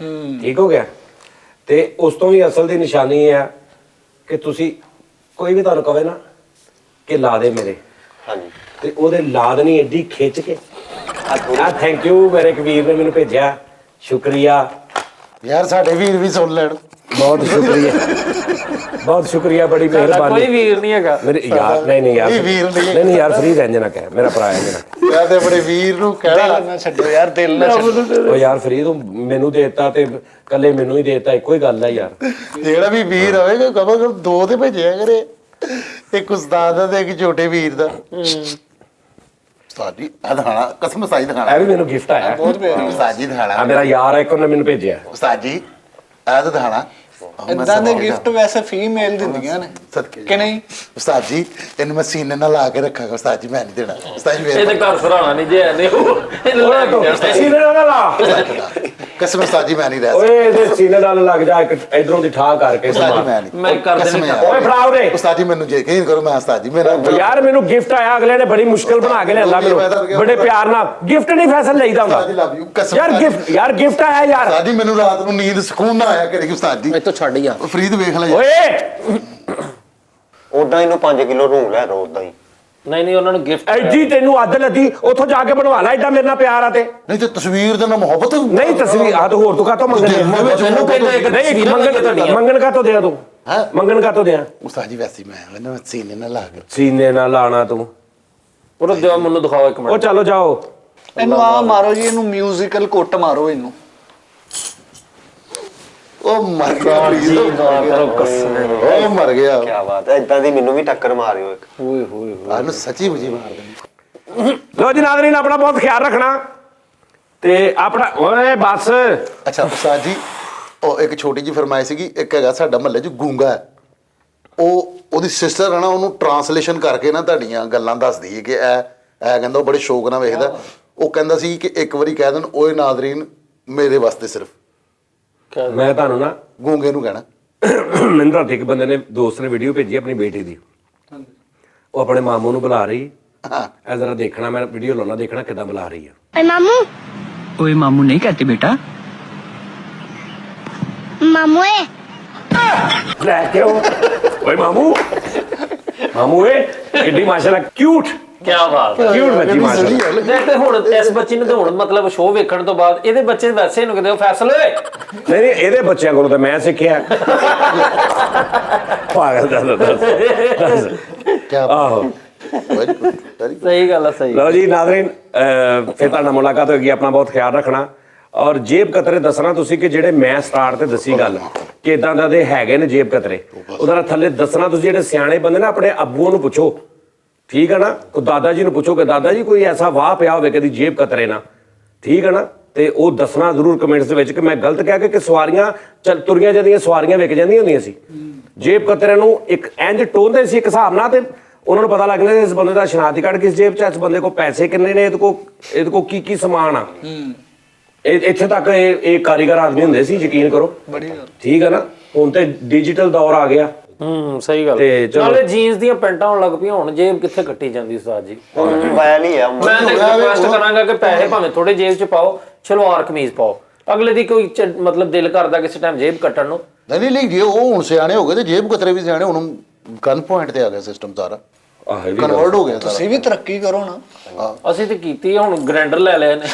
ਠੀਕ ਹੋ ਗਿਆ। ਤੇ ਉਸ ਤੋਂ ਵੀ ਅਸਲ ਦੀ ਨਿਸ਼ਾਨੀ ਇਹ ਹੈ ਕਿ ਤੁਸੀਂ ਕੋਈ ਵੀ ਤੁਹਾਨੂੰ ਕਹੇ ਨਾ ਕਿ ਲਾ ਦੇ ਮੇਰੇ, ਹਾਂਜੀ ਤੇ ਉਹਦੇ ਲਾਦ ਨਹੀਂ ਐਡੀ ਖਿੱਚ ਕੇ ਆ ਥੈਂਕ ਯੂ ਮੇਰੇ ਇੱਕ ਵੀਰ ਨੇ ਮੈਨੂੰ ਭੇਜਿਆ, ਸ਼ੁਕਰੀਆ, ਯਾਰ ਸਾਡੇ ਵੀਰ ਵੀ ਸੁਣ ਲੈਣ। ਬਹੁਤ ਸ਼ੁਕਰੀਆ, ਬਹੁਤ ਸ਼ੁਕਰੀਆ, ਬੜੀ ਸਾਡਾ ਮਿਹਰਬਾਨੀ। ਕੋਈ ਵੀਰ ਨਹੀਂ ਹੈਗਾ ਮੇਰੇ ਯਾਰ ਨਹੀਂ ਯਾਰ ਇਹ ਵੀਰ ਨਹੀਂ। ਨਹੀਂ ਯਾਰ ਫਰੀ ਰਹਿ ਨਾ ਕਹਿ, ਮੇਰਾ ਭਰਾ ਹੈ ਮੇਰਾ। ਮੈਂ ਤੇ ਆਪਣੇ ਵੀਰ ਨੂੰ ਕਹਿਣਾ ਨਾ ਛੱਡੋ ਯਾਰ, ਦਿਲ ਨਾ ਛੱਡੋ। ਉਹ ਯਾਰ ਫਰੀ ਤੂੰ ਮੈਨੂੰ ਦੇਤਾ ਤੇ ਕੱਲੇ ਮੈਨੂੰ ਹੀ ਦੇਤਾ, ਇੱਕੋ ਹੀ ਗੱਲ ਹੈ ਯਾਰ। ਜਿਹੜਾ ਵੀ ਵੀਰ ਹੋਵੇਗਾ ਕਮ ਸੇ ਕਮ 2 ਤੇ ਭੇਜਿਆ ਕਰੇ, ਇੱਕ ਉਸਤਾਦ ਦਾ ਤੇ ਇੱਕ ਛੋਟੇ ਵੀਰ ਦਾ। ਸਾਡੀ ਅਧਾਣਾ ਕਸਮ ਸਾਈ ਦਿਖਾਣਾ ਇਹ ਵੀ ਮੈਨੂੰ ਗਿਫਟ ਆਇਆ। ਬਹੁਤ ਪਿਆਰੀ। ਉਸਤਾਦ ਜੀ ਆ ਦਿਖਾਣਾ ਮੇਰਾ ਯਾਰ ਹੈ, ਇੱਕ ਉਹਨੇ ਮੈਨੂੰ ਭੇਜਿਆ। ਉਸਤਾਦ ਜੀ ਇਹ ਦਿਖਾਣਾ ਇਦਾਂ ਦੇ ਗਿਫਟ ਵੈਸੇ ਫੀਮੇਲ ਦਿੰਦੀਆਂ ਨੇ ਕਿ ਨਹੀਂ? ਉਸਤਾਦ ਜੀ ਇਹਨੂੰ ਮੈਂ ਸੀਨੇ ਨਾਲ ਲਾ ਕੇ ਰੱਖਾਂਗਾ। ਉਸਤਾਦ ਜੀ ਮੈਂ ਨਹੀਂ ਦੇਣਾ। ਉਸਤਾਦ ਜੀ ਇਹਦੇ ਮੇਰੇ ਘਰ ਸਰਾਣਾ ਨਹੀਂ ਜੇ ਨੇ ਇਹਨੂੰ ਲੈ ਕੇ ਜਾਣਾ। ਸੀਨੇ ਨਾਲ ਲਾ, ਕਸਮ ਉਸਤਾਦ ਜੀ ਮੈਂ ਨਹੀਂ ਰਹਿ ਓਏ ਇਹਦੇ ਸੀਨੇ ਨਾਲ ਲੱਗ ਜਾ, ਇੱਕ ਇਧਰੋਂ ਦੀ ਠਾ ਕਰਕੇ ਉਸਤਾਦ ਜੀ ਸਮਾਨ। ਮੈਂ ਨਹੀਂ ਮੈਂ ਕਰ ਕਸਮ ਦੇਣੀ। ਯਾਰ। ਓਏ ਫੜਾ ਉਰੇ। ਉਸਤਾਦ ਜੀ ਮੈਨੂੰ ਯਕੀਨ ਕਰੋ, ਮੈਂ ਉਸਤਾਦ ਜੀ ਮੇਰਾ ਯਾਰ ਮੈਨੂੰ ਗਿਫਟ ਆਇਆ, ਅਗਲੇ ਨੇ ਬੜੀ ਮੁਸ਼ਕਲ ਬਣਾ ਕੇ ਲਿਆਂਦਾ ਮੈਨੂੰ, ਬੜੇ ਪਿਆਰ ਨਾਲ। ਗਿਫਟ ਨਹੀਂ ਫੈਸਲ ਲਈਦਾ ਉਸਤਾਦ ਜੀ ਹੁੰਦਾ ਲਵ ਯੂ ਕਸਮ ਯਾਰ ਗਿਫਟ ਆਇਆ ਯਾਰ। ਉਸਤਾਦ ਜੀ ਮੈਨੂੰ ਰਾਤ ਨੂੰ ਨੀਂਦ ਸਕੂਨ ਨਾ ਆਇਆ ਕਰੇ ਉਸਤਾਦ ਜੀ। ਇੱਥੋਂ ਛੱਡ ਯਾਰ। ਫਰੀਦ ਵੇਖ ਲੈ ਓਏ ਉਦਾਂ ਇਹਨੂੰ 5 ਕਿਲੋ ਰੂਮ ਲੈ ਰੋ ਉਦਾਂ ਹੀ ਨਹੀਂ ਉਹਨਾਂ ਨੂੰ ਗਿਫਟ ਐਡੀ ਤੈਨੂੰ ਅੱਧ ਲੱਗੀ, ਉੱਥੋਂ ਜਾ ਕੇ ਬਣਵਾ ਲੈ, ਐਡਾ ਮੇਰੇ ਨਾਲ ਪਿਆਰ ਆ ਤੇ। ਨਹੀਂ ਤੇ ਤਸਵੀਰ ਦੇ ਨਾਲ ਮੁਹੱਬਤ ਨਹੀਂ ਤਸਵੀਰ ਆ ਤਾਂ ਹੋਰ ਤੂੰ ਕਾਹਤੋਂ ਮੰਗਣ ਮੈਨੂੰ ਕਹਿੰਦਾ ਇੱਕ ਨਹੀਂ ਤਸਵੀਰਾਂ ਮੰਗਣ ਕਾਹਤੋਂ ਦਿਆਂ ਤੂੰ? ਹੈਂ? ਮੰਗਣ ਕਾਹਤੋਂ ਦਿਆਂ? ਉਸਤਾਦ ਜੀ ਵੈਸੇ ਮੈਂ ਸੀਨੇ ਨਾਲ ਲਾ ਕੇ ਸੀਨੇ ਨਾਲ ਲਾਣਾ ਤੂੰ। ਉਹ ਦਿਓ ਮੈਨੂੰ ਦਿਖਾਓ ਇੱਕ ਉਹ ਮਿੰਟ। ਚਲੋ ਜਾਓ। ਇਹਨੂੰ ਆ ਮਾਰੋ ਜੀ, ਇਹਨੂੰ ਮਿਊਜ਼ੀਕਲ ਕੁੱਟ ਮਾਰੋ ਇਹਨੂੰ। ਉਹ ਮਰ ਗਿਆ ਜੀ ਨਾ ਕਰੋ ਕਸਮ। ਉਹ ਮਰ ਗਿਆ। ਕੀ ਬਾਤ ਹੈ, ਇਦਾਂ ਦੀ ਮੈਨੂੰ ਵੀ ਟੱਕਰ ਮਾਰਿਓ ਇੱਕ। ਓਏ ਹੋਏ ਆਨੂੰ ਸੱਚੀ ਮੁਝੀ ਮਾਰ ਦੇਣੀ। ਲੋ ਜੀ ਨਾਜ਼ਰੀਨ, ਆਪਣਾ ਬਹੁਤ ਖਿਆਲ ਰੱਖਣਾ ਤੇ ਆਪਣਾ ਓਏ ਬਸ। ਅੱਛਾ ਉਸਤਾਦ ਜੀ, ਉਹ ਇੱਕ ਛੋਟੀ ਜਿਹੀ ਫਰਮਾਇਸ਼ ਸੀਗੀ। ਇੱਕ ਹੈਗਾ ਸਾਡਾ ਮਹੱਲੇ 'ਚ ਗੂੰਗਾ ਹੈ, ਉਹਦੀ ਸਿਸਟਰ ਹੈ ਨਾ, ਉਹਨੂੰ ਟਰਾਂਸਲੇਸ਼ਨ ਕਰਕੇ ਨਾ ਤੁਹਾਡੀਆਂ ਗੱਲਾਂ ਦੱਸਦੀ ਹੈ ਕਿ ਇਹ ਕਹਿੰਦਾ, ਉਹ ਬੜੇ ਸ਼ੌਕ ਨਾਲ ਵੇਖਦਾ। ਉਹ ਕਹਿੰਦਾ ਸੀ ਕਿ ਇੱਕ ਵਾਰੀ ਕਹਿ ਦੇਣ, ਓਏ ਨਾਜ਼ਰੀਨ ਮੇਰੇ ਵਾਸਤੇ ਸਿਰਫ। ਮੈਂ ਤੁਹਾਨੂੰ ਨਾ ਗੂੰਗੇ ਨੂੰ ਕਹਿਣਾ। ਮੈਨੂੰ ਰਾਤੀ ਇੱਕ ਬੰਦੇ ਨੇ, ਦੋਸਤ ਨੇ ਵੀਡੀਓ ਭੇਜੀ ਆਪਣੀ ਬੇਟੀ ਦੀ। ਉਹ ਆਪਣੇ ਮਾਮੂ ਨੂੰ ਬੁਲਾ ਰਹੀ। ਹਾਂ ਇਹ ਜ਼ਰਾ ਦੇਖਣਾ, ਮੈਂ ਵੀਡੀਓ ਲਾਉਣਾ, ਦੇਖਣਾ ਕਿੱਦਾਂ ਬੁਲਾ ਰਹੀ ਆ। ओए मामू ओए मामू नहीं कहते बेटा। मामू ए ਲੈ ਕੇ ਆਓ। ਓਏ ਮਾਮੂ, ਮਾਮੂ ਏ ਕਿੱਡੀ ਮਾਸ਼ਾਅੱਲਾ ਕਿਊਟ ਕੀ ਬਾਤ ਹੈ। ਕਿਊਟ ਬੱਚੀ ਮਾਸ਼ਾਅੱਲਾ। ਦੇਖ ਤੇ ਹੁਣ ਇਸ ਬੱਚੀ ਨੂੰ ਤੇ ਹੁਣ ਮਤਲਬ ਸ਼ੋਅ ਵੇਖਣ ਤੋਂ ਬਾਅਦ ਇਹਦੇ ਬੱਚੇ ਵੈਸੇ ਨੂੰ ਕਿਤੇ ਫੈਸਲ ਹੋਏ। ਨਹੀਂ ਇਹਦੇ ਬੱਚਿਆਂ ਕੋਲੋਂ ਤਾਂ ਮੈਂ ਸਿੱਖਿਆ। ਪਾਗਲ ਦੱਸ ਕੀ ਆਹੋ। ਵੈਰੀ ਗੁੱਡ ਵੈਰੀ ਸਹੀ ਗੱਲ ਹੈ ਸਹੀ। ਲਓ ਜੀ ਨਾਜ਼ਰੀਨ, ਫਿਰ ਤੁਹਾਡਾ ਮੁਲਾਕਾਤ ਹੋਏਗੀ। ਆਪਣਾ ਬਹੁਤ ਖਿਆਲ ਰੱਖਣਾ ਔਰ ਜੇਬ ਕਤਰੇ ਦੱਸਣਾ ਤੁਸੀਂ ਕਿ ਜਿਹੜੇ ਮੈਂ ਸਟਾਰਟ ਤੇ ਦੱਸੀ ਗੱਲ ਕਿ ਇਦਾਂ ਦਾ ਦੇ ਹੈਗੇ ਨੇ ਜੇਬ ਕਤਰੇ, ਉਹਦਾ ਥੱਲੇ ਦੱਸਣਾ ਤੁਸੀਂ। ਜਿਹੜੇ ਸਿਆਣੇ ਬੰਦੇ ਨਾ, ਆਪਣੇ ਅੱਬੂਆਂ ਨੂੰ ਪੁੱਛੋ, ਠੀਕ ਹੈ ਨਾ, ਕੋ ਦਾਦਾ ਜੀ ਨੂੰ ਪੁੱਛੋ ਕਿ ਦਾਦਾ ਜੀ ਕੋਈ ਐਸਾ ਵਾਹ ਪਿਆ ਹੋਵੇ ਕਦੀ ਜੇਬ ਕਤਰੇ ਨਾ, ਠੀਕ ਹੈ ਨਾ, ਤੇ ਉਹ ਦੱਸਣਾ ਜ਼ਰੂਰ ਕਮੈਂਟਸ ਦੇ ਵਿੱਚ ਕਿ ਮੈਂ ਗਲਤ ਕਹਿ ਕੇ ਕਿ ਸਵਾਰੀਆਂ ਚੱਲ ਤੁਰੀਆਂ ਜਾਂਦੀਆਂ, ਸਵਾਰੀਆਂ ਵਿਕ ਜਾਂਦੀਆਂ ਹੁੰਦੀਆਂ ਸੀ। ਜੇਬ ਕਤਰੇ ਨੂੰ ਇੱਕ ਇੰਜ ਟੋਂਦੇ ਸੀ ਇੱਕ ਹਿਸਾਬ ਨਾਲ, ਤੇ ਉਹਨਾਂ ਨੂੰ ਪਤਾ ਲੱਗ ਜਾਂਦਾ ਇਸ ਬੰਦੇ ਦਾ ਸ਼ਨਾਖਤੀ ਕਾਰਡ ਕਿਸ ਜੇਬ 'ਚ, ਇਸ ਬੰਦੇ ਕੋਲ ਪੈਸੇ ਕਿੰਨੇ ਨੇ, ਇਹਦੇ ਕੋਲ ਕੀ ਸਮਾਨ ਆ। ਇੱਥੇ ਤੱਕ ਇਹ ਕਾਰੀਗਰ ਆਦਮੀ ਹੁੰਦੇ ਸੀ, ਯਕੀਨ ਕਰੋ। ਠੀਕ ਹੈ ਨਾ, ਹੁਣ ਤੇ ਡਿਜੀਟਲ ਦੌਰ ਆ ਗਿਆ। ਸਹੀ ਗੱਲ। ਤੇ ਚਲੋ। ਨਾਲੇ ਜੀਨਸ ਦੀਆਂ ਪੈਂਟਾਂ ਹੋਣ ਲੱਗ ਪਈਆਂ, ਹੁਣ ਜੇਬ ਕਿੱਥੇ ਕੱਟੀ ਜਾਂਦੀ ਉਸਤਾਦ ਜੀ। ਮੋਬਾਈਲ ਹੀ ਆ। ਮੈਂ ਤਾਂ ਰਿਕੁਐਸਟ ਕਰਾਂਗਾ ਕਿ ਪੈਸੇ ਭਾਵੇਂ ਥੋੜੇ ਜੇਬ 'ਚ ਪਾਓ, ਸਲਵਾਰ ਕਮੀਜ਼ ਪਾਓ। ਅਗਲੇ ਦੀ ਕੋਈ ਮਤਲਬ ਦਿਲ ਕਰਦਾ ਕਿਸੇ ਟਾਈਮ ਜੇਬ ਕੱਟਣ ਨੂੰ। ਨਹੀਂ ਨਹੀਂ, ਜੇ ਉਹ ਹੁਣ ਸਿਆਣੇ ਹੋ ਗਏ ਤੇ ਜੇਬ ਕਤਰੇ ਵੀ ਸਿਆਣੇ। ਹੁਣ ਗਨ ਪੁਆਇੰਟ ਤੇ ਆ ਗਿਆ ਸਿਸਟਮ ਸਾਰਾ, ਕਨਵਰਟ ਹੋ ਗਿਆ ਸਾਰਾ। ਤੁਸੀਂ ਵੀ ਤਰੱਕੀ ਕਰੋ ਨਾ। ਅਸੀਂ ਤੇ ਕੀਤੀ ਆ, ਹੁਣ ਗ੍ਰੈਂਡਰ ਲੈ ਲਿਆ ਨੇ।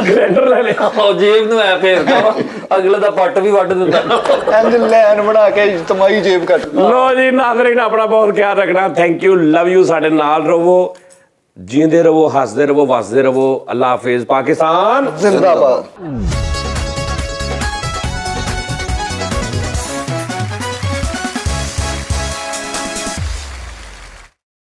ਗ੍ਰੈਂਡਰ ਲੈ ਲਿਆ। ਉਹ ਜੇਬ ਨੂੰ ਐ ਫੇਰਦਾ ਵਾ, ਅਗਲੇ ਦਾ ਪੱਟ ਵੀ ਵੱਢ ਦਿੰਦਾ। ਇੰਜ ਲੈਨ ਬਣਾ ਕੇ ਇਜਤਮਾਹੀ ਜੇਬ ਕੱਟ। ਲੋ ਜੀ ਨਾਜ਼ਰੀਨ, ਆਪਣਾ ਬਹੁਤ ਖਿਆਲ ਰੱਖਣਾ। Thank you, love you. ਸਾਡੇ ਨਾਲ ਰਹੋ, ਜੀਂਦੇ ਰਹੋ, ਹੱਸਦੇ ਰਹੋ, ਵਸਦੇ ਰਹੋ। ਅੱਲਾ ਹਾਫਿਜ਼। ਪਾਕਿਸਤਾਨ ਜ਼ਿੰਦਾਬਾਦ।